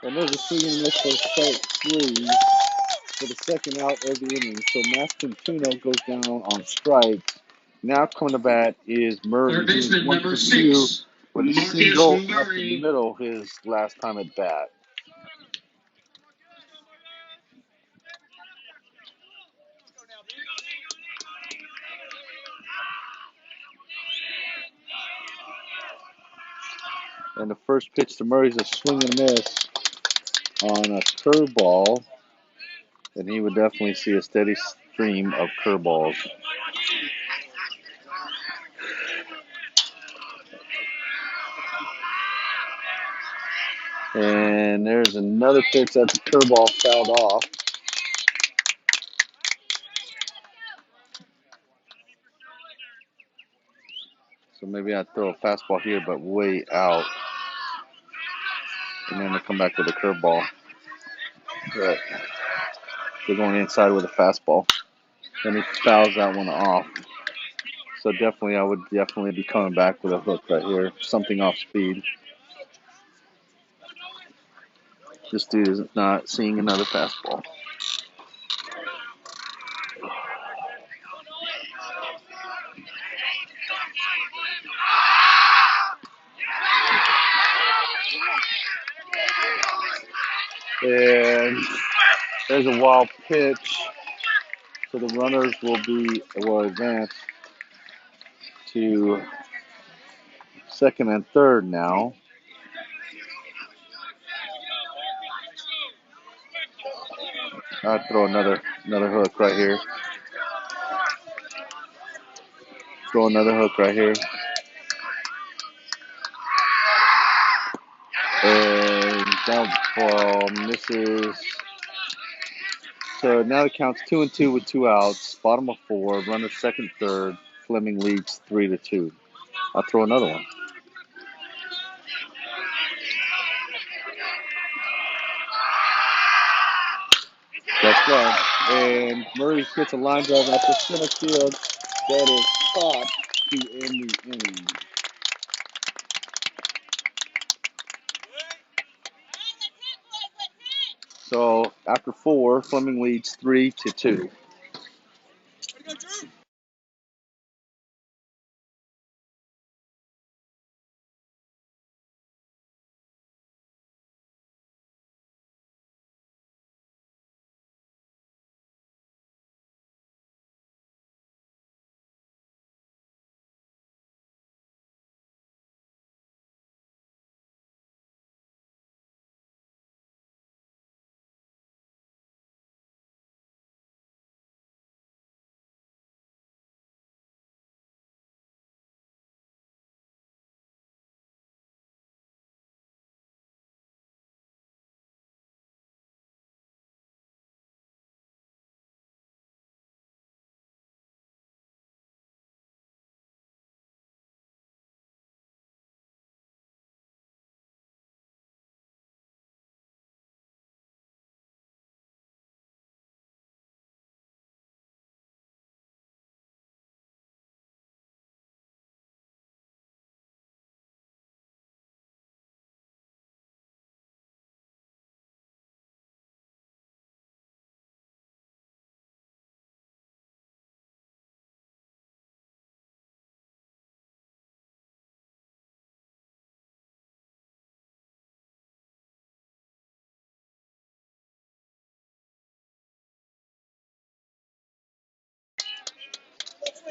And there's a swing and miss for strike 3 for the second out of the inning. So Mastentuno goes down on strikes. Now coming to bat is Murray, Third who's baseman, 1 number for 2 6, with a Marcus single up the Murray. middle his last time at bat. And the first pitch to Murray's a swing and miss on a curveball. And he would definitely see a steady stream of curveballs. And there's another pitch that's a curveball fouled off. So maybe I'd throw a fastball here, but way out. And then I come back with a curveball. But They're going inside with a fastball. And he fouls that one off. So definitely, I would definitely be coming back with a hook right here. Something off speed. This dude is not seeing another fastball. And there's a wild pitch. So the runners will advance to second and third now. I'll throw another hook right here. Throw another hook right here. And that ball misses. So now the count's 2-2 with 2 outs. Bottom of 4. Runner second, third. Fleming leads 3-2. I'll throw another one. That's right. And Murray gets a line drive out the center field. That is caught to end the inning. So after 4, Fleming leads 3-2.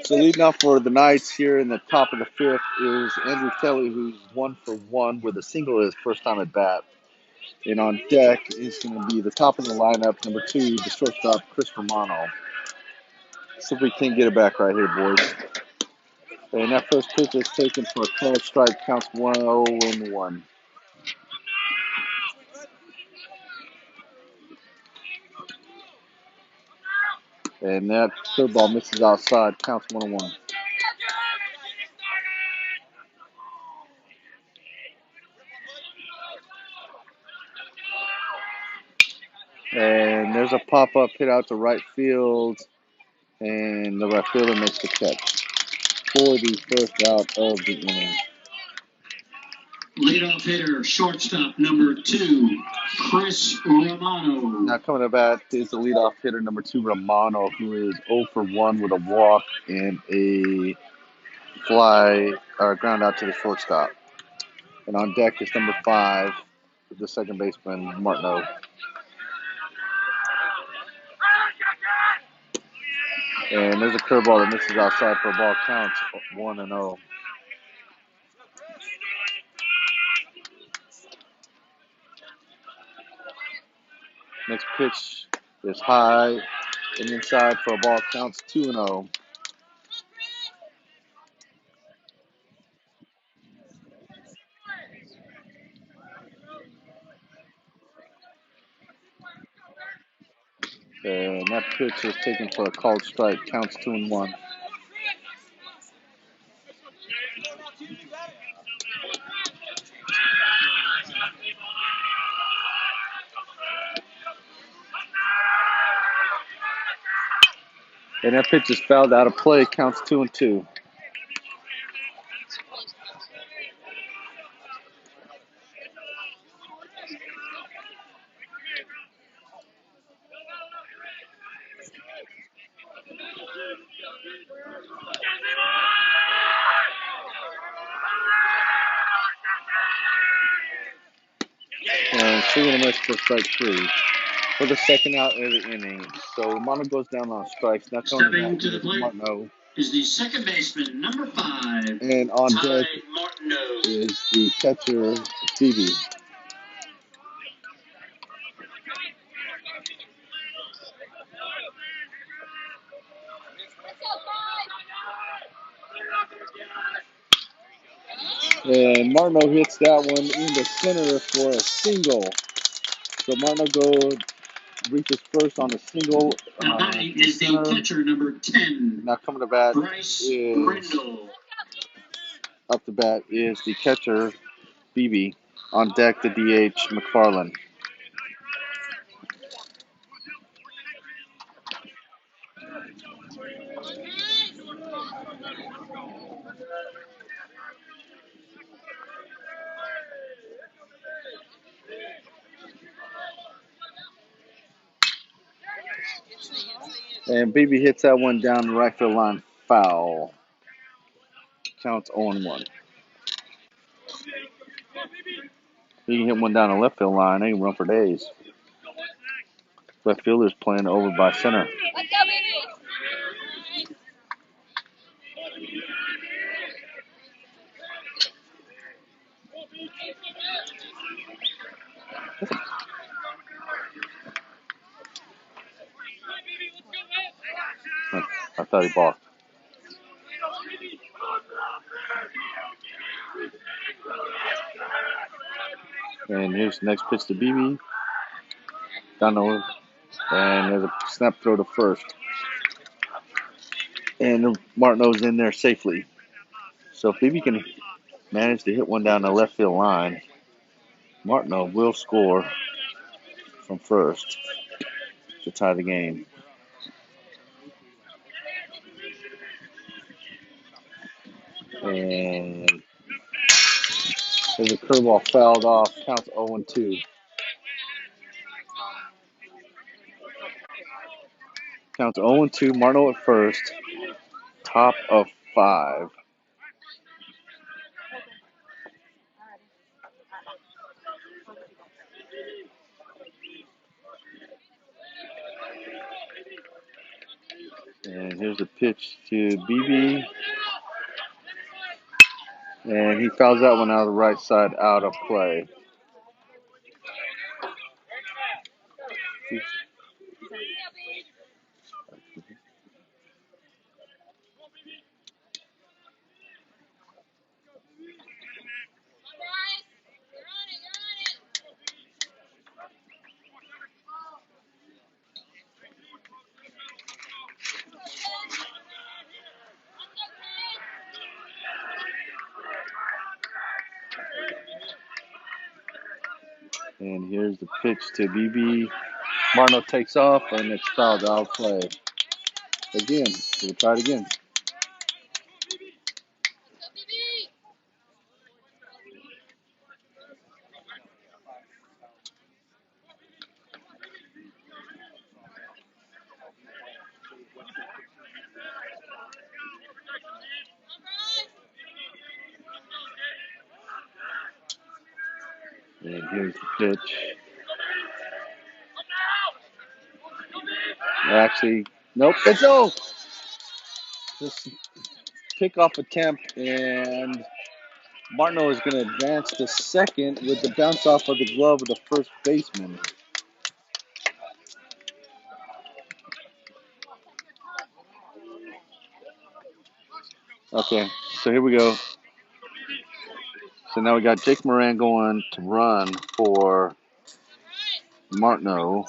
So leading off for the Knights here in the top of the 5th is Andrew Kelly, who's 1 for 1 with a single his first time at bat. And on deck is going to be the top of the lineup, number 2, the shortstop, Chris Romano. See if we can get it back right here, boys. And that first pitch is taken for a called strike, counts 1-0-1. And that third ball misses outside, counts 1-1. And there's a pop-up hit out to right field, and the right fielder makes the catch for the first out of the inning. Leadoff hitter, shortstop, number 2, Chris Romano. Now coming to bat is the leadoff hitter, number 2, Romano, who is 0 for 1 with a walk and a fly or ground out to the shortstop. And on deck is number 5, the second baseman, Martineau. And there's a curveball that misses outside for a ball, counts 1-0. Next pitch is high and inside for a ball, counts 2-0. And that pitch is taken for a called strike, counts 2-1. And that pitch is fouled out of play. Counts 2-2. And swing and a miss for strike 3 for the second out of the inning. So Mono goes down on strikes. Now coming to Stepping bat to the is plate Martineau. is the second baseman, number 5, And on Ty deck Martineau. is the catcher, Phoebe. And Martineau hits that one in the center for a single. So Martineau reaches first on a single. Now batting is the catcher, number 10, Now coming to bat Bryce is Brindle. up to bat is the catcher, Phoebe. On deck, the DH, McFarland. And Beebe hits that one down the right field line, foul. Counts 0-1. He can hit one down the left field line. They can run for days. Left fielder's playing over by center. I thought he balked. And here's the next pitch to Beebe. Down the and there's a snap throw to first. And Martineau's in there safely. So if Beebe can manage to hit one down the left field line, Martineau will score from first to tie the game. And there's a curveball fouled off. Counts 0-2. Counts 0-2. Martineau at first. Top of 5. And here's the pitch to Beebe. And he fouls that one out of the right side, out of play. And here's the pitch to Beebe. Martineau takes off, and it's fouled out of play. Again, we'll try it again. And here's the pitch. Actually, nope, it's over. This kickoff attempt, and Martineau is going to advance to second with the bounce off of the glove of the first baseman. Okay, so here we go. So now we got Jake Moran going to run for Martineau.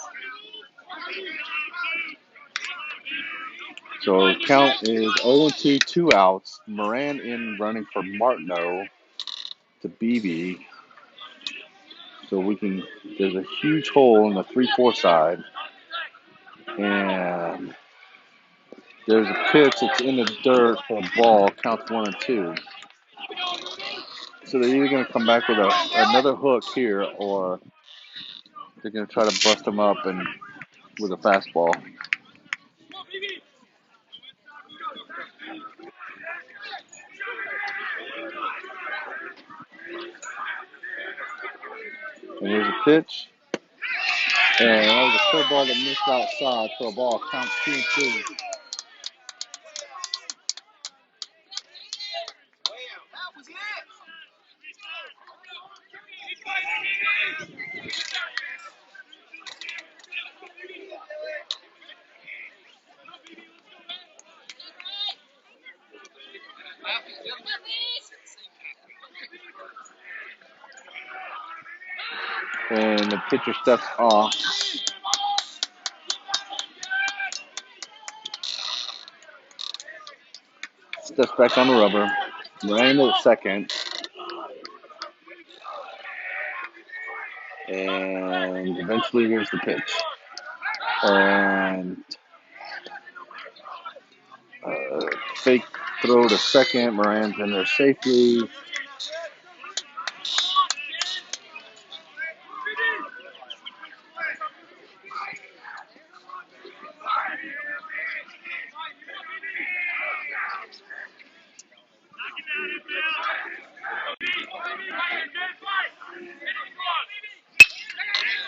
So count is 0-2, 2 outs. Moran in running for Martineau to Beebe. So there's a huge hole in the 3-4 side. And There's a pitch that's in the dirt for a ball, counts 1 and 2. So they're either going to come back with another hook here, or they're going to try to bust them up and with a fastball. And here's a pitch. And that was a curveball that missed outside for a ball, counts 2 and 2. And the pitcher steps off. Steps back on the rubber. Ran to the second. And eventually here's the pitch. And fake throw to second. Moran's in there safely.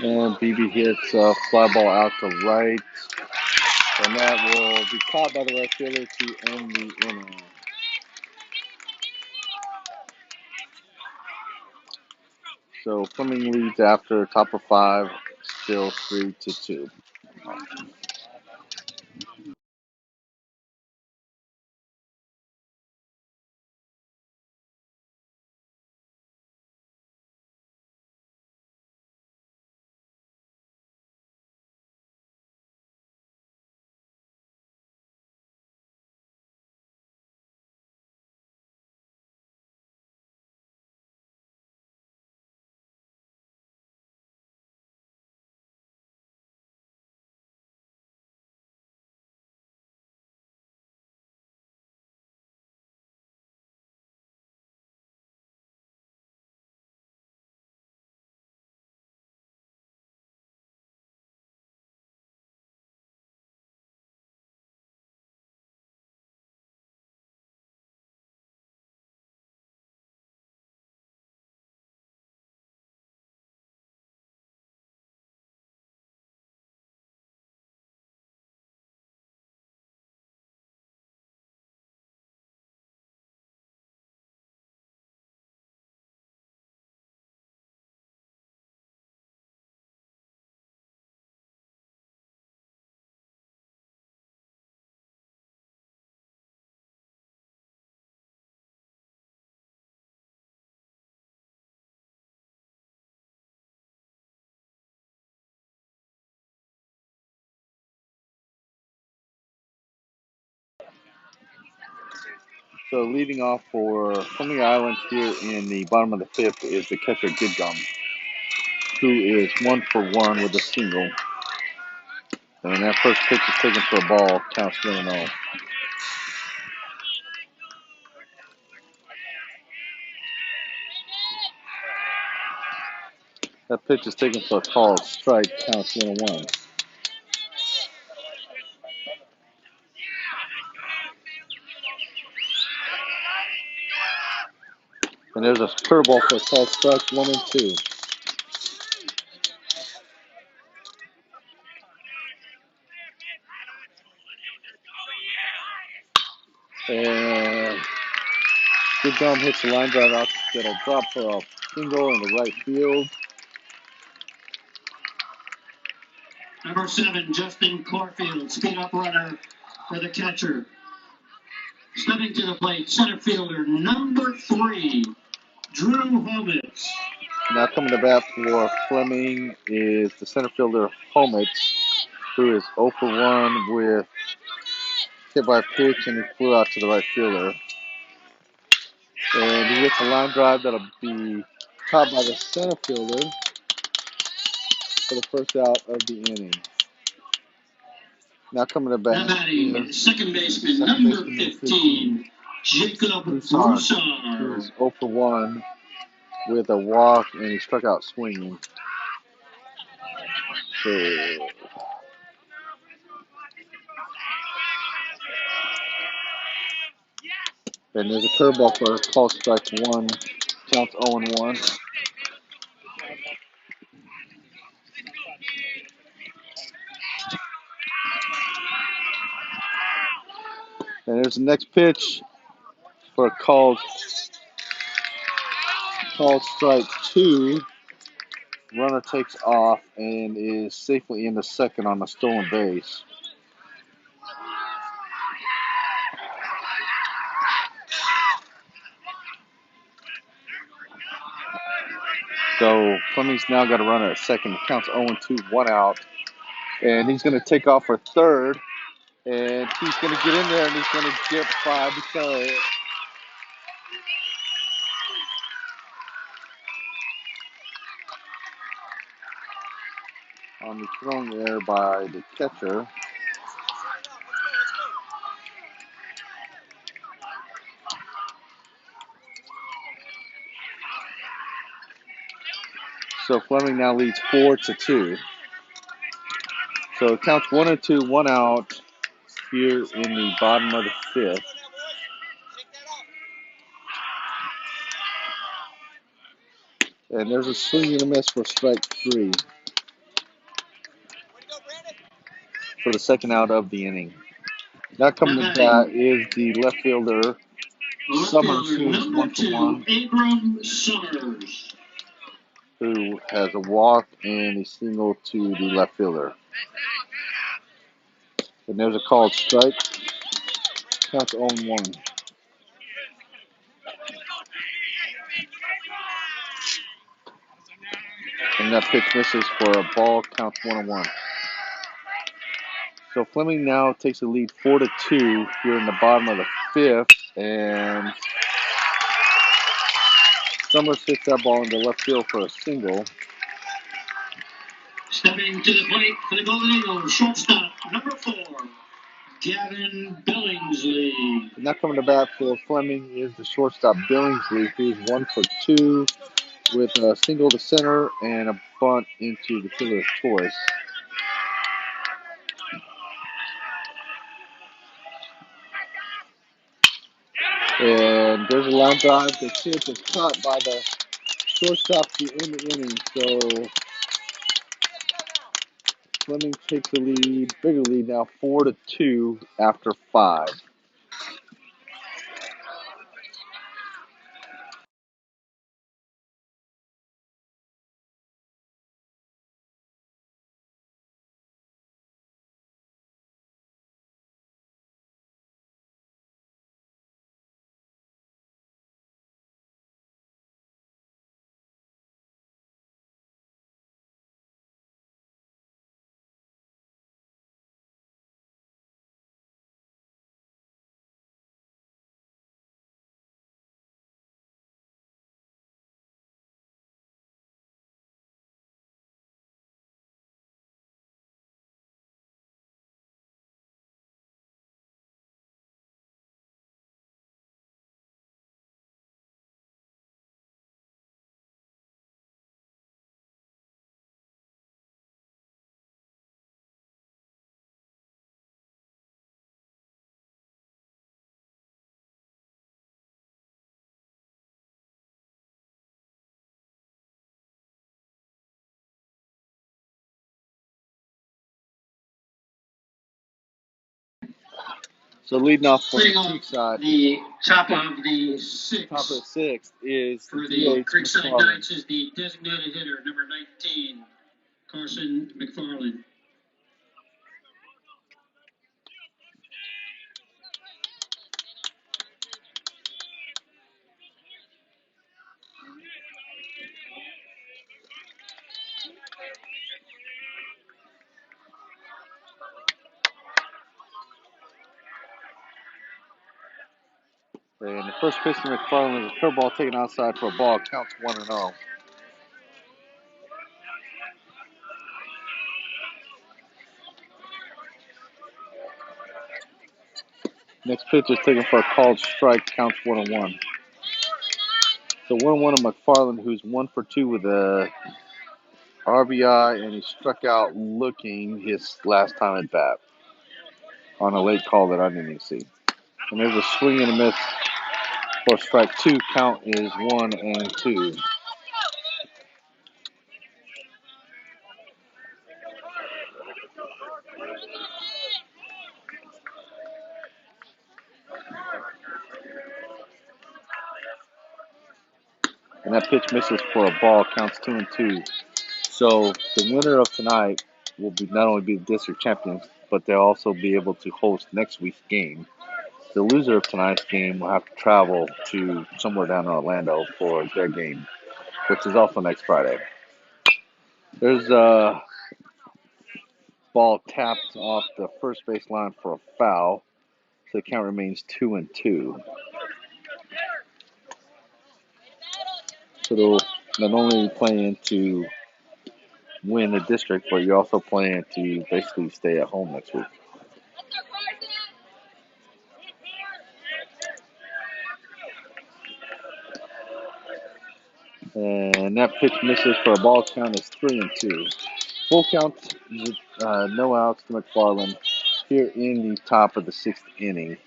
And BB hits a fly ball out to right. And that will be caught by the right fielder to end the inning. So Fleming leads after top of 5, still 3-2. So leading off for Fleming Island here in the bottom of the 5th is the catcher Gidgum, who is 1 for 1 with a single. And that first pitch is taken for a ball, counts 1-0. That pitch is taken for a called strike, counts 1-1. And there's a curveball for a called strike, 1-2. And Gidgum hits the line drive out that'll drop for a single in the right field. Number 7, Justin Corfield, speed up runner for the catcher. Stepping to the plate, center fielder, number 3, Drew Homitz. Now coming to bat for Fleming is the center fielder Homitz, who is 0 for 1 with hit by a pitch, and he flew out to the right fielder. And he hits a line drive that'll be caught by the center fielder for the first out of the inning. Now coming to Now bat batting, is second baseman, second number baseman, number 15, Jacob Broussard. He Broussard. was 0 for 1 with a walk, and he struck out swinging. So, and there's a curveball for a call strike one. Counts 0 and 1. And there's the next pitch for a called strike 2. Runner takes off and is safely in the second on the stolen base. So Fleming's now got a runner at second. It counts 0 and 2, 1 out. And he's going to take off for third. And he's going to get in there and he's going to get by because on the thrown error by the catcher. So Fleming now leads 4-2. So it counts 1 and 2, 1 out here in the bottom of the fifth. And there's a swing and a miss for strike 3 for the second out of the inning. Now coming to bat is the left fielder, Summers, who is 1 for 1. Abram Summers, Who has a walk and a single to the left fielder. And there's a called strike. Counts 0 and 1. And that pitch misses for a ball. Counts 1 and 1. So Fleming now takes the lead 4-2 here in the bottom of the fifth. And Summers hits that ball into left field for a single. stepping to the plate for the Golden Eagles, shortstop, number 4, Gavin Billingsley. And now coming to bat for Fleming is the shortstop Billingsley, who's 1 for 2 with a single to center and a bunt into the fielder's choice. And there's a line drive. The pitch is caught by the shortstop to end the inning. So Fleming takes the lead, bigger lead now, 4-2 after 5. So leading off for Creekside, the top of the sixth is for the the DH Creekside McFarland. Knights is the designated hitter, number 19, Carson McFarland. And the first pitch to McFarland is a curveball taken outside for a ball. Counts 1-0. Next pitch is taken for a called strike. Counts 1-1. So 1-1 on McFarland, who's 1 for 2 with a RBI, and he struck out looking his last time at bat on a late call that I didn't even see. And there's a swing and a miss for strike 2. Count is 1-2. And that pitch misses for a ball. Counts 2-2. So the winner of tonight will be not only be the district champions, but they'll also be able to host next week's game. The loser of tonight's game will have to travel to somewhere down in Orlando for their game, which is also next Friday. There's a ball tapped off the first base line for a foul, so the count remains 2-2. So they'll not only playing to win the district, but you're also playing to basically stay at home next week. And that pitch misses for a ball. Count is 3-2. Full count, no outs to McFarland here in the top of the 6th inning.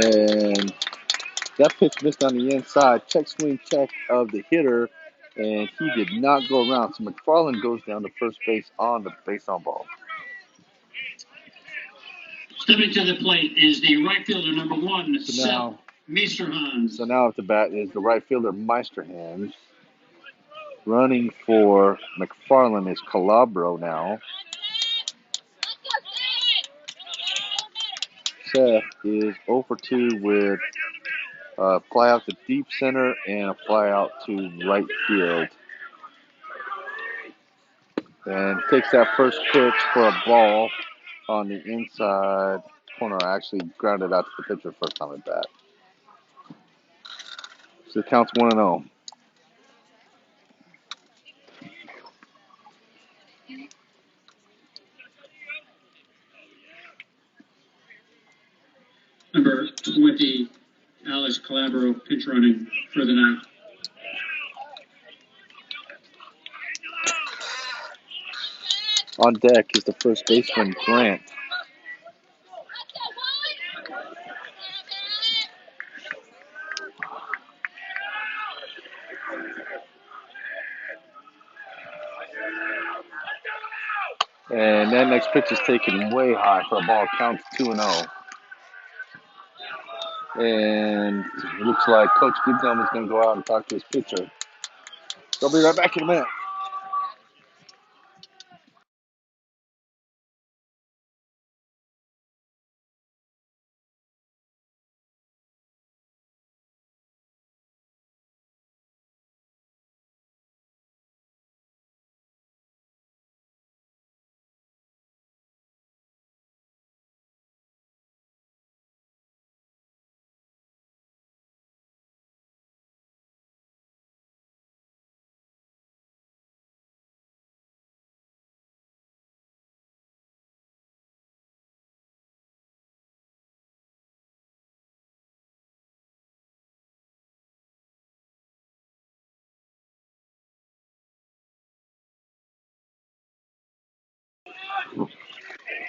And that pitch missed on the inside. Check swing check of the hitter, and he did not go around. So McFarland goes down to first base on the base on ball. Stepping to the plate is the right fielder, number 1, Seth Meisterhans. So now at the bat is the right fielder, Meisterhans. Running for McFarland is Calabro now. Seth is 0 for 2 with a fly out to deep center and a fly out to right field. And takes that first pitch for a ball on the inside corner. Actually grounded out to the pitcher first time at bat. So it counts 1-0. Number 20, Alex Calabro, pitch running for the night. On deck is the first baseman, Grant. And that next pitch is taken way high for a ball. Counts 2-0. And it looks like Coach Goodhelm is going to go out and talk to his pitcher. They'll be right back in a minute.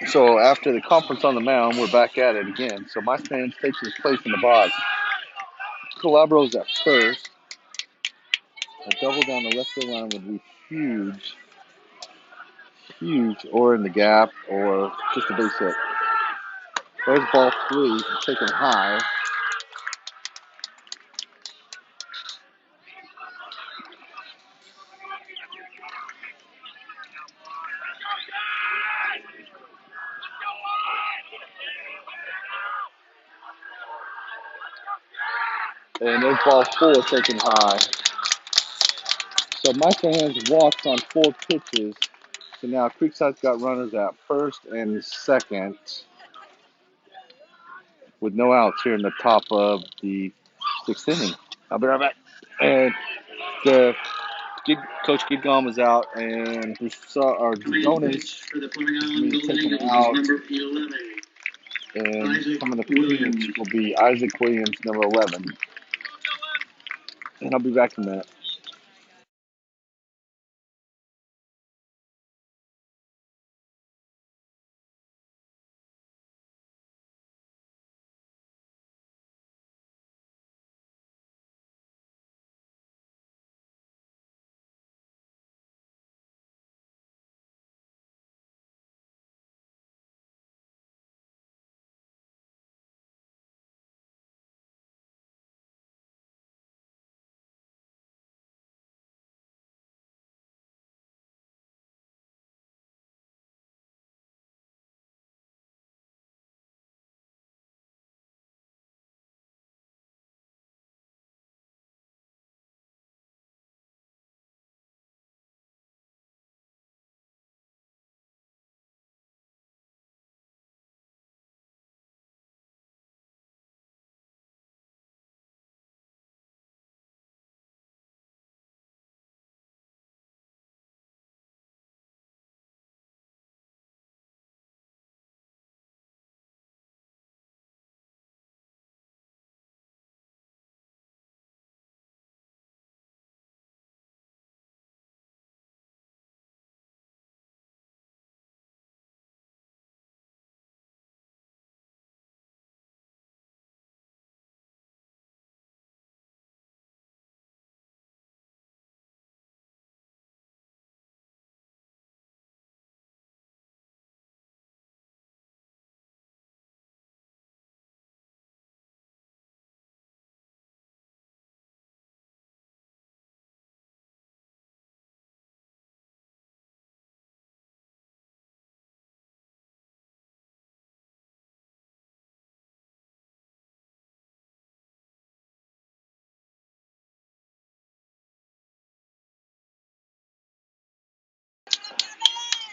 So after the conference on the mound, we're back at it again. So my fans takes his place in the box. Calabro's at first. A double down the left field line would be huge, or in the gap, or just a base hit. There's ball 3, taken high. And there's ball 4, taken high. So Meister has walked on 4 pitches. So now Creekside's got runners at first and second with no outs here in the top of the 6th inning. I'll be right back. And the Coach Gidgom is out, and Jonas For the Fleming is Island being Golden taken Eagles is out. number 11. And Isaac coming to Williams. Phoenix will be Isaac Williams, number 11. And I'll be back in a minute.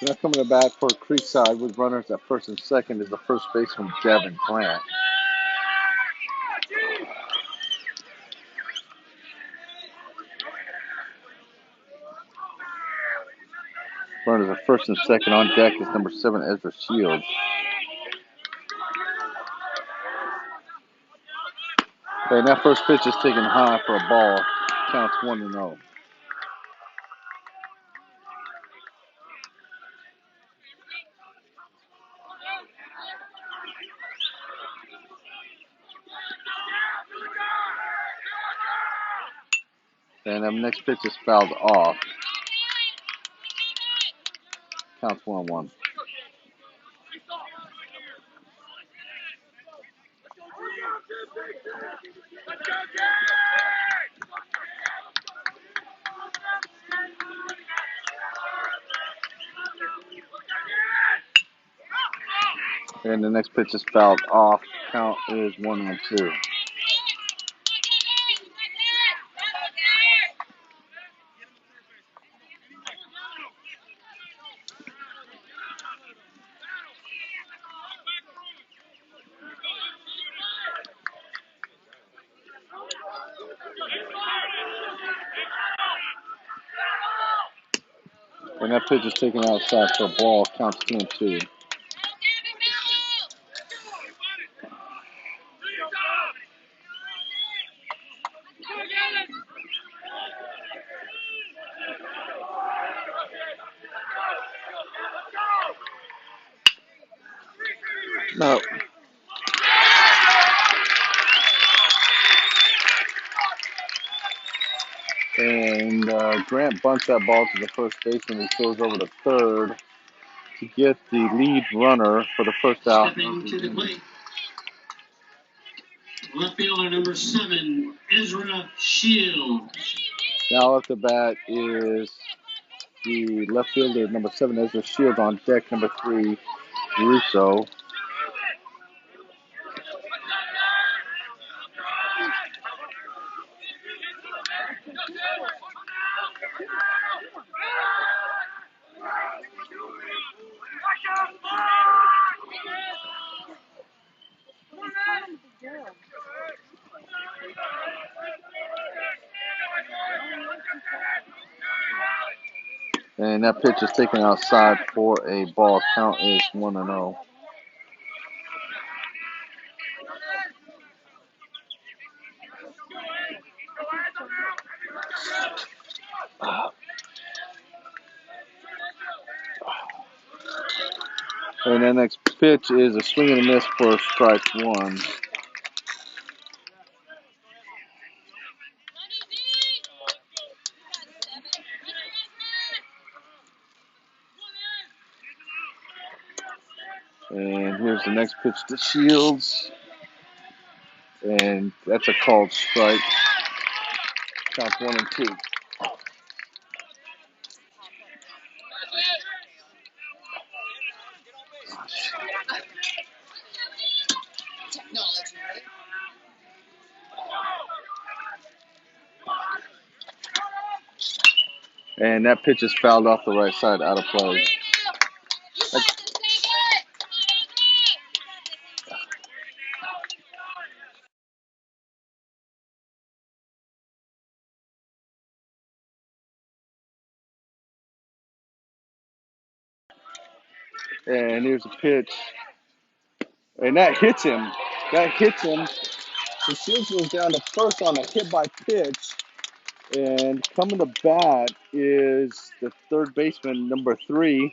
Now coming back for Creekside with runners at first and second is the first baseman, Gavin Grant. Runners at first and second on deck is number 7, Ezra Shields. Okay, that first pitch is taken high for a ball. Counts 1-0. And the next pitch is fouled off. Counts 1-1. And the next pitch is fouled off. Count is 1-2. And that pitch is taken outside for a ball. Counts 2-2. No. And Grant bunts that ball to the first baseman. He throws over to third to get the lead runner for the first out. Stepping to the plate. Left fielder number 7, Ezra Shields. Now at the bat is the left fielder number 7, Ezra Shields, on deck number 3, Russo. And that pitch is taken outside for a ball. Count is 1-0. And the next pitch is a swing and a miss for strike one. And here's the next pitch to Shields. And that's a called strike. Counts 1-2. And that pitch is fouled off the right side, out of play. And here's a pitch. And that hits him. That hits him. The Shields goes down to first on a hit by pitch. And coming to bat is the third baseman, number 3.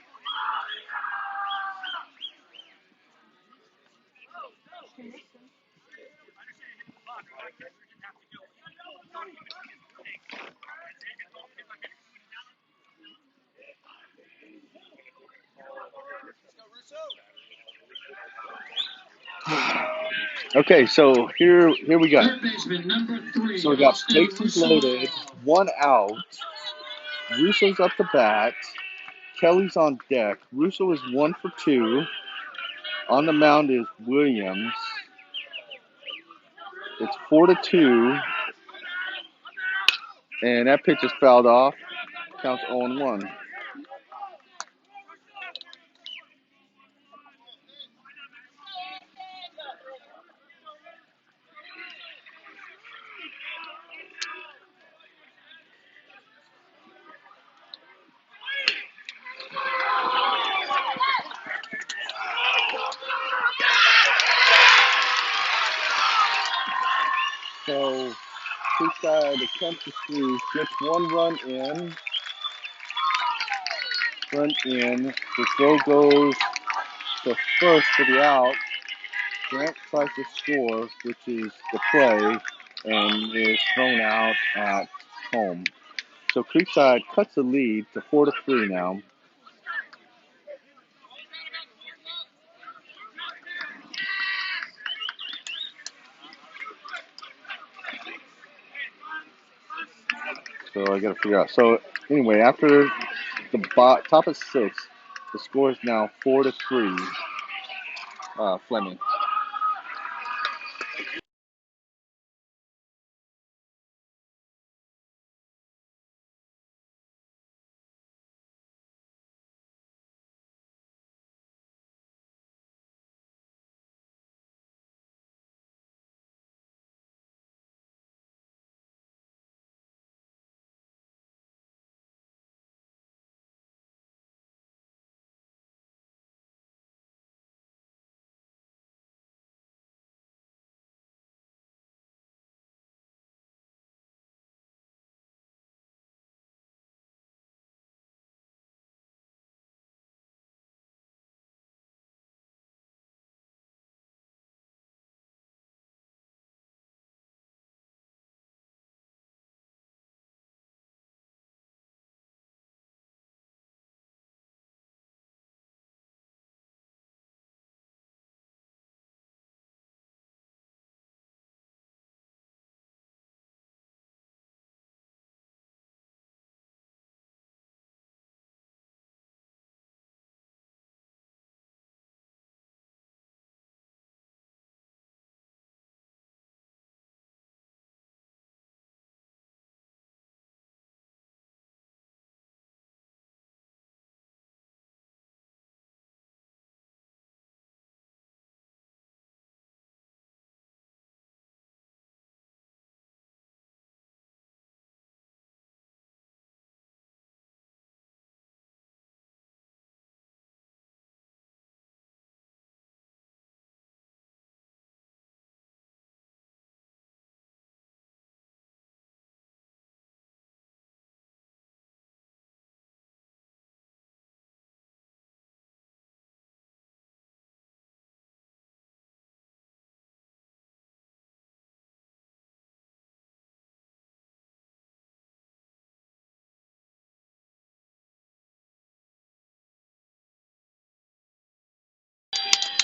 Okay, so here we go. Third baseman, number 3. So we got Austin bases Russo. loaded, 1 out. Russo's up to bat. Kelly's on deck. Russo is 1 for 2. On the mound is Williams. It's 4-2. And that pitch is fouled off. Counts 0-1. So Creekside attempts to squeeze, gets 1 run in. The throw goes to first for the out. Grant tries to score, which is the play, and is thrown out at home. So Creekside cuts the lead to 4-3 now. So I got to figure out. So anyway, after the top of 6, the score is now 4-3. Fleming.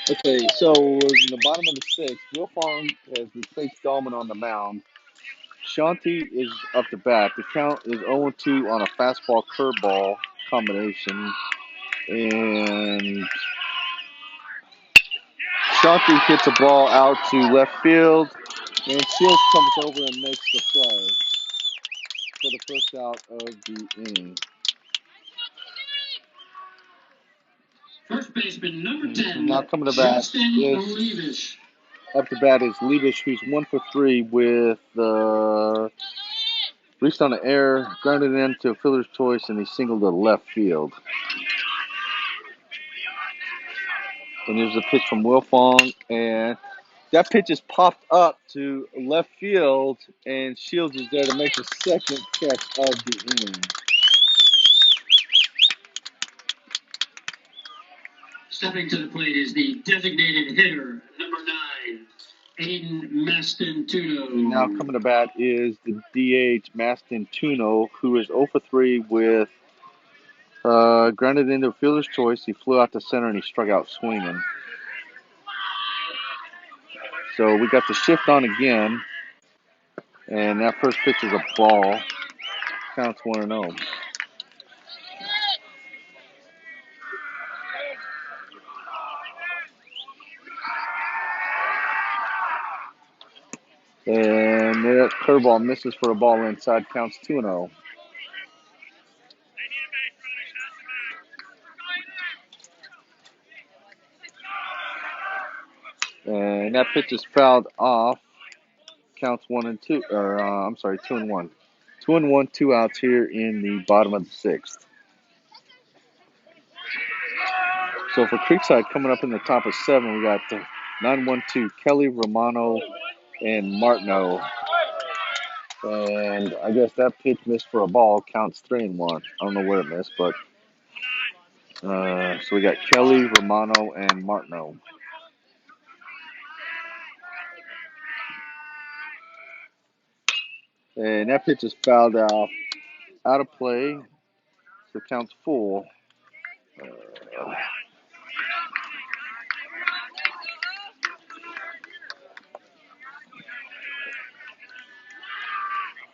Okay, so in the bottom of the sixth, Will Fong has replaced Dahlman on the mound. Shanti is up to bat. The count is 0-2 on a fastball curveball combination. And Shanti hits a ball out to left field. And Shields comes over and makes the play for the first out of the inning. First baseman number 10. Now coming to bat is up to bat is Leavish, who's 1 for 3 with reached on the air, grounded into a fielder's choice, and he singled to left field. And here's a pitch from Will Fong, and that pitch is popped up to left field, and Shields is there to make the second catch of the inning. Stepping to the plate is the designated hitter, number 9, Aiden Mastintuno. And now coming to bat is the DH Mastintuno, who is 0 for 3 with grounded into a fielder's choice. He flew out to center and he struck out swinging. So we got the shift on again, and that first pitch is a ball. Counts 1-0. And that curveball misses for a ball inside. Counts 2-0. And that pitch is fouled off. Counts 1-2. I'm sorry, 2-1. 2-1, 2 outs here in the bottom of the sixth. So for Creekside coming up in the top of 7, we got the 9-1-2 Kelly, Romano, and Martineau. And I guess that pitch missed for a ball. Counts 3-1. I don't know where it missed, but so we got Kelly, Romano, and Martineau. And that pitch is fouled out of play, so it counts full.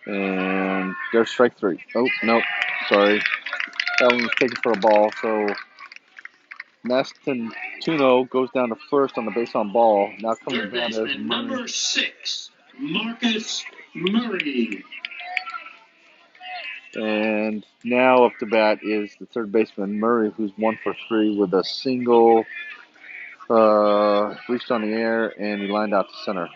And there's strike 3. Oh, nope, sorry. That one was taken for a ball, so Mastintuno goes down to first on the base on ball. Now coming down as number 6, Marcus Murray. And now up to bat is the third baseman Murray, who's 1 for 3 with a single, reached on the air, and he lined out to center.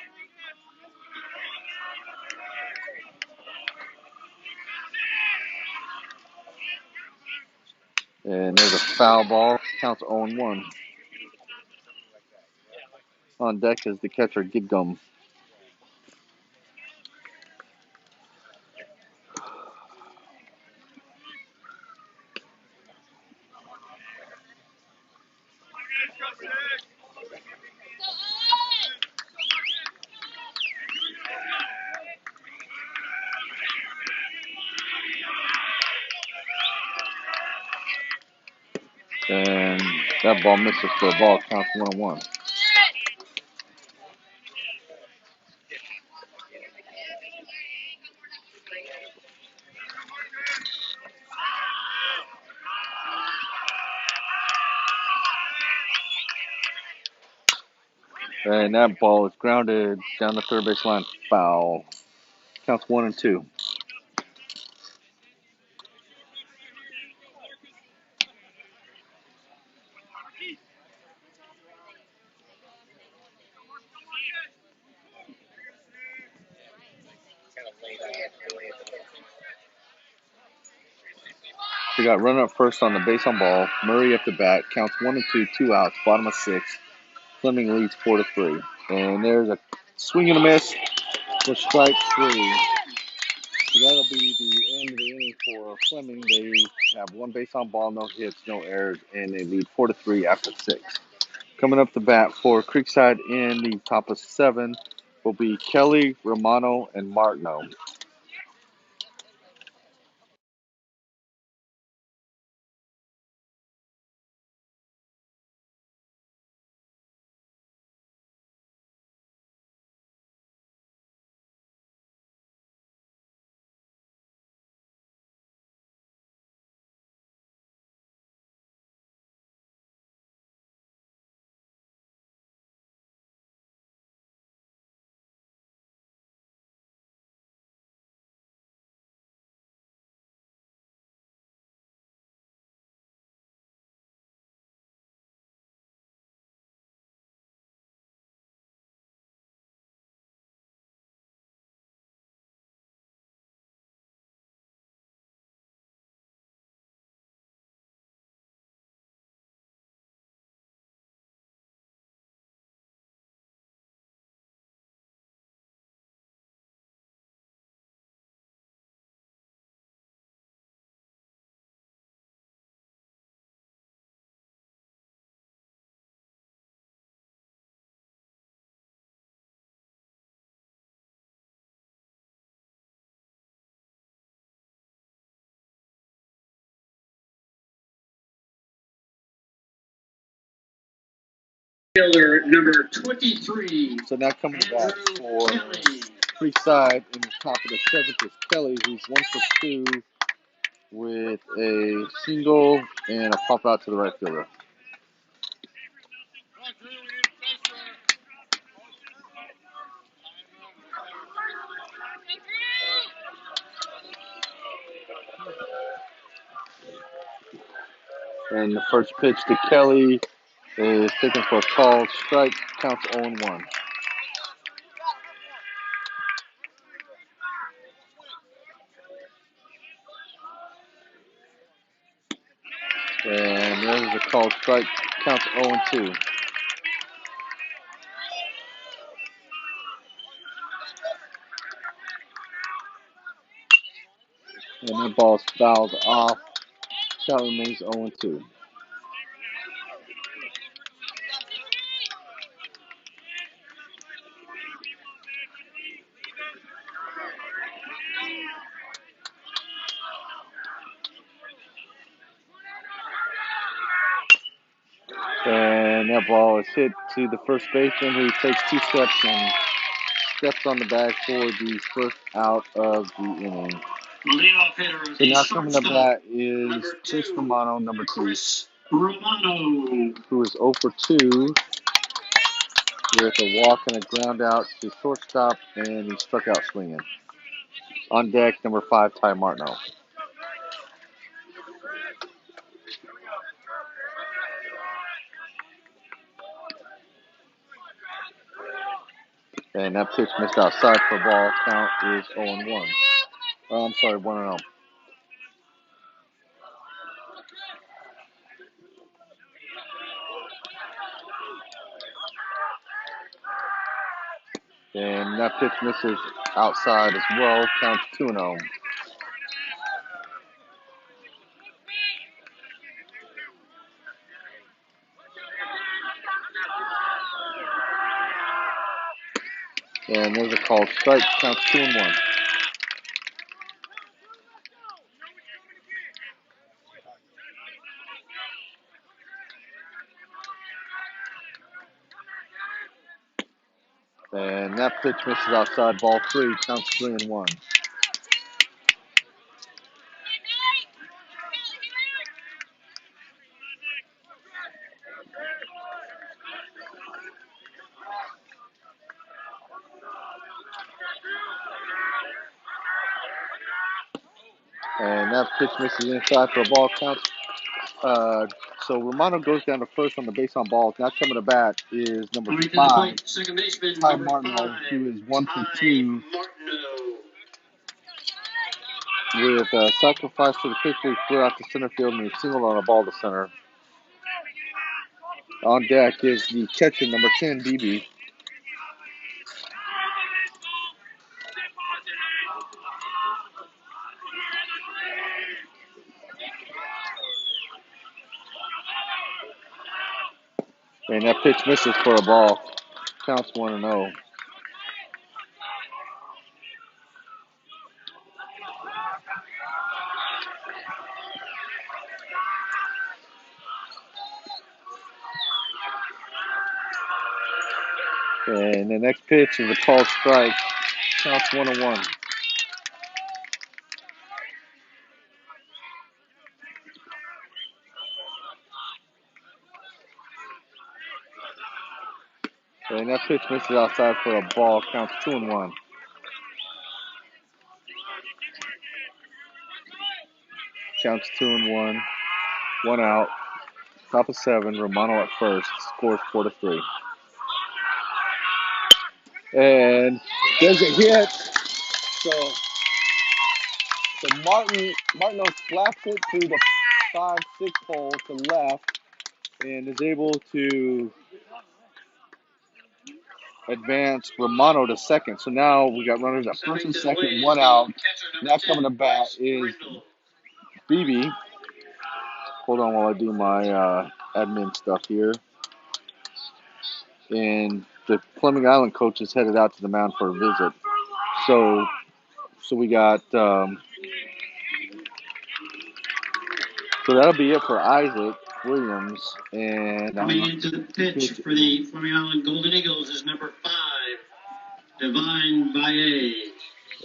And there's a foul ball. Counts 0-1. On deck is the catcher Gidgum. And that ball misses for a ball. Counts 1-1. And that ball is grounded down the third base line. Foul. Counts 1-2. We got runner up first on the base on ball. Murray up the bat. Counts 1-2, 2 outs. Bottom of 6. Fleming leads 4-3. And there's a swing and a miss for strike 3. So that'll be the end of the inning for Fleming. They have 1 base on ball, no hits, no errors, and they lead 4-3 after 6. Coming up to bat for Creekside in the top of 7 will be Kelly, Romano, and Martineau. Fielder number 23. So now coming back Andrew for Kelly. Creekside in the top of the seventh is Kelly, who's 1 for 2 with a single and a pop out to the right fielder. And the first pitch to Kelly is taken for a called strike, counts 0-1. And there's a called strike, counts 0-2. And that ball's fouled off. Count remains 0-2. And that ball is hit to the first baseman, who takes 2 steps and steps on the bag for the first out of the inning. Leadoff hitter. So now coming to bat is Chris Romano, number 2. Chris Romano. Who is 0 for 2 with a walk and a ground out to shortstop, and he struck out swinging. On deck, number 5, Ty Martineau. And that pitch missed outside for a ball. Count is 0-1. Oh, I'm sorry, 1-0. And that pitch misses outside as well. Counts 2-0. And there's a called strike. Counts 2-1. And that pitch misses outside. Ball 3. Counts 3-1. And that pitch misses inside for a ball. Counts. So Romano goes down to first on the base on balls. Now coming to bat is number 5, Second baseman, Ty number Martineau, 5, who is 1 for 2 Martineau. with a sacrifice to the pitch lead clear out to center field and a single on a ball to center. On deck is the catcher, number 10, BB. And that pitch misses for a ball. Counts 1-0. And the next pitch is a called strike. Counts 1-1. And that pitch misses outside for a ball. Counts 2-1. Counts 2-1. 1 out. Top of 7. Romano at first. Scores 4-3. And there's a hit. So Martineau slaps it through the 5-6 hole to left and is able to advance Romano to second. So now we got runners at first and second, 1 out. Now coming to bat is BB. Hold on while I do my admin stuff here. And the Fleming Island coach is headed out to the mound for a visit. So we got so that'll be it for Isaac. Williams, and Coming into the pitch for the Fleming Island Golden Eagles is number 5, Divine Baye.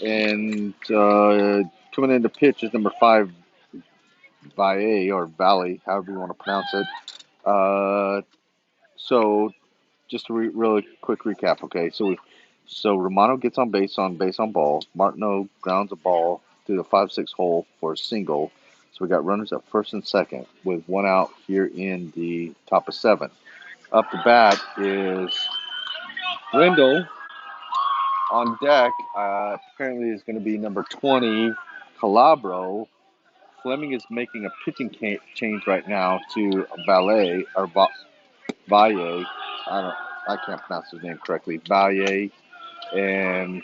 And coming into pitch is number 5, Valle or Valley, however you want to pronounce it. So just a really quick recap. Okay, so Romano gets on base on ball. Martineau grounds a ball through the 5-6 hole for a single. So we got runners at first and second with one out here in the top of 7. Up the bat is Wendell on deck. Apparently is going to be number 20, Calabro. Fleming is making a pitching change right now to Valle or Valle. I can't pronounce his name correctly. Valle, and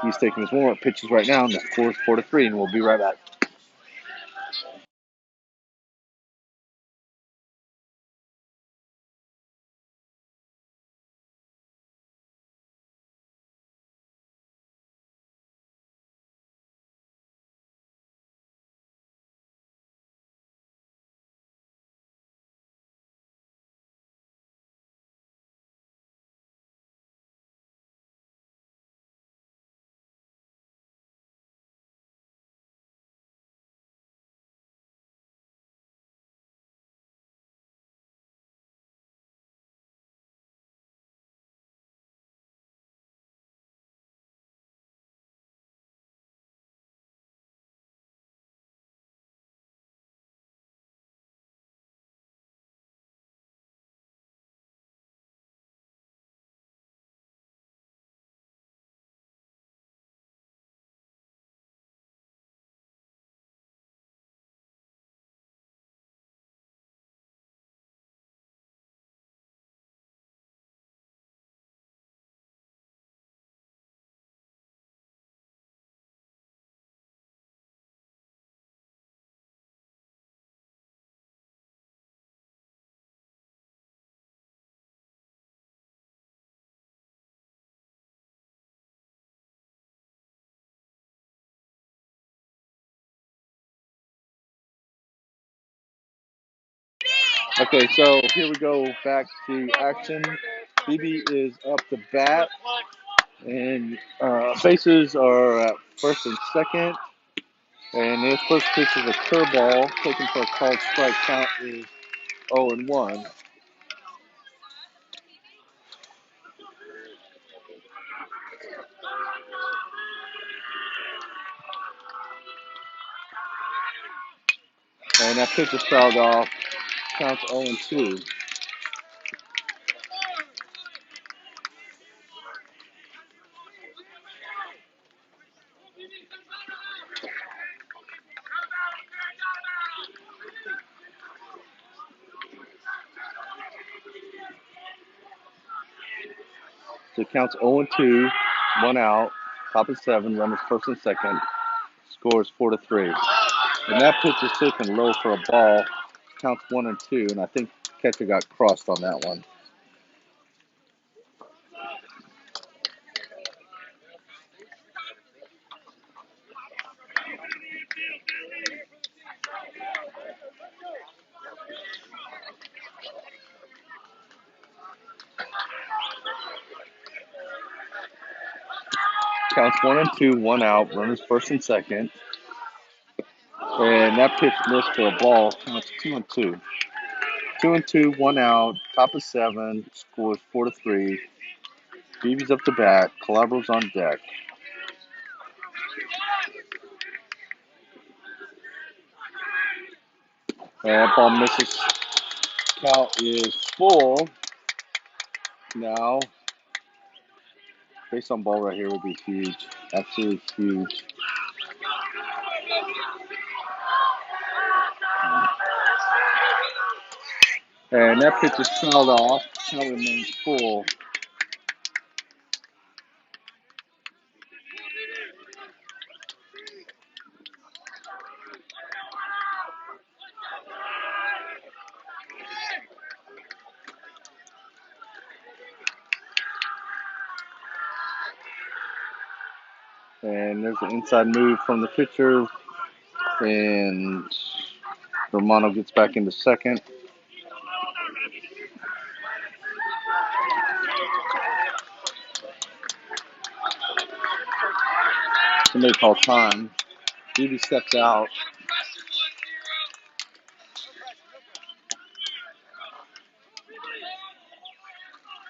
he's taking his warm-up pitches right now, and the score is 4-3, and we'll be right back. Okay, so here we go back to action. BB is up to bat, and bases are at first and second. And his first pitch is a curveball, taken for a called strike. Count is 0-1. And that pitch is fouled off. Counts 0-2. So it counts 0-2, 1 out, top of 7, runners first and second. Scores 4-3. And that pitch is taken low for a ball. Counts 1-2, and I think catcher got crossed on that one. Counts 1-2, 1 out, runners first and second. And that pitch missed for a ball. Counts 2-2. 2-2, 1 out, top of 7, scores 4-3. BB's up to bat. Calabro's on deck. And that ball misses. Count is full. Now, base on ball right here would be huge. Absolutely huge. And that pitch is fouled off. Count remains full. And there's an inside move from the pitcher. And Romano gets back into second. Somebody called time. Duty steps out.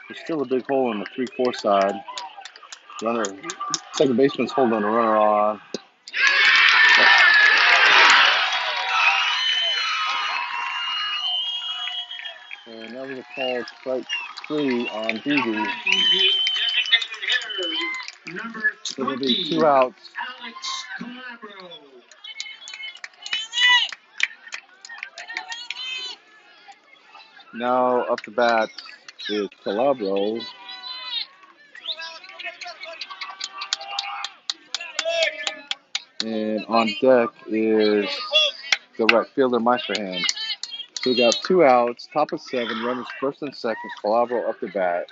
There's still a big hole in the 3-4 side. Second baseman's holding a runner on. And that was a call strike 3 on Duty. Number 20, so there'll be 2 outs. Alex Calabro. Now up the bat is Calabro. And on deck is the right fielder, Meisterhand. So we got 2 outs, top of 7, runners first and second, Calabro up the bat.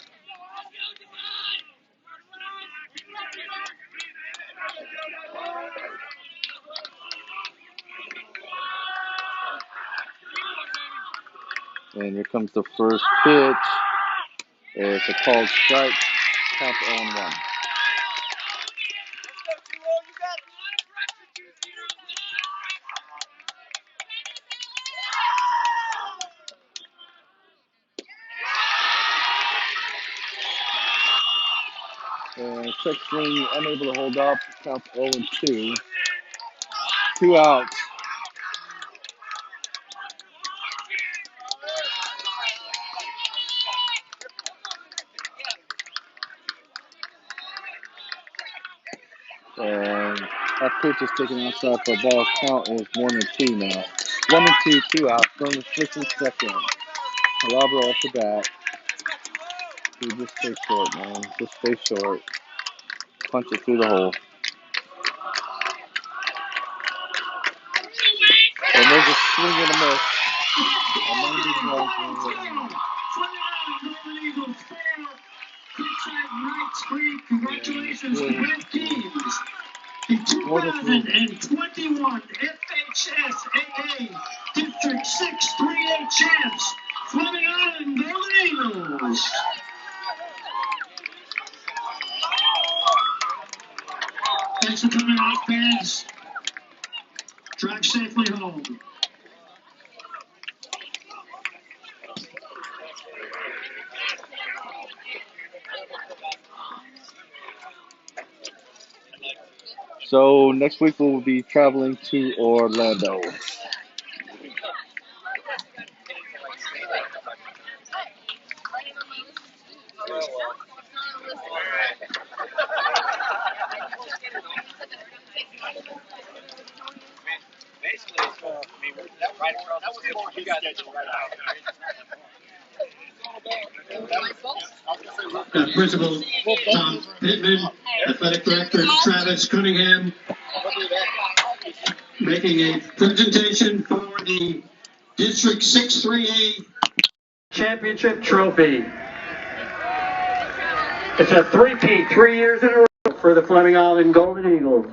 And here comes the first pitch. It's a called strike, count 0-1. And check swing, unable to hold up, count 0-2. 2 outs. And that pitch is taken outside for a ball. Count is 1-2 now. 1-2, 2 outs. Runners first and second. Calabro off the bat. He just stay short, man. Just stay short. Punch it through the hole. And there's a swing and a miss. Congratulations to both teams. The 2021 FHSAA District 6 3A champs, Fleming Island Golden Eagles. Thanks for coming out, fans. Drive safely home. So next week we'll be traveling to Orlando. Basically, that right across the table, you got it right out. Principal Tom Pittman, Athletic Director Travis Cunningham, making a presentation for the District 6 3A Championship Trophy. It's a three-peat, 3 years in a row for the Fleming Island Golden Eagles.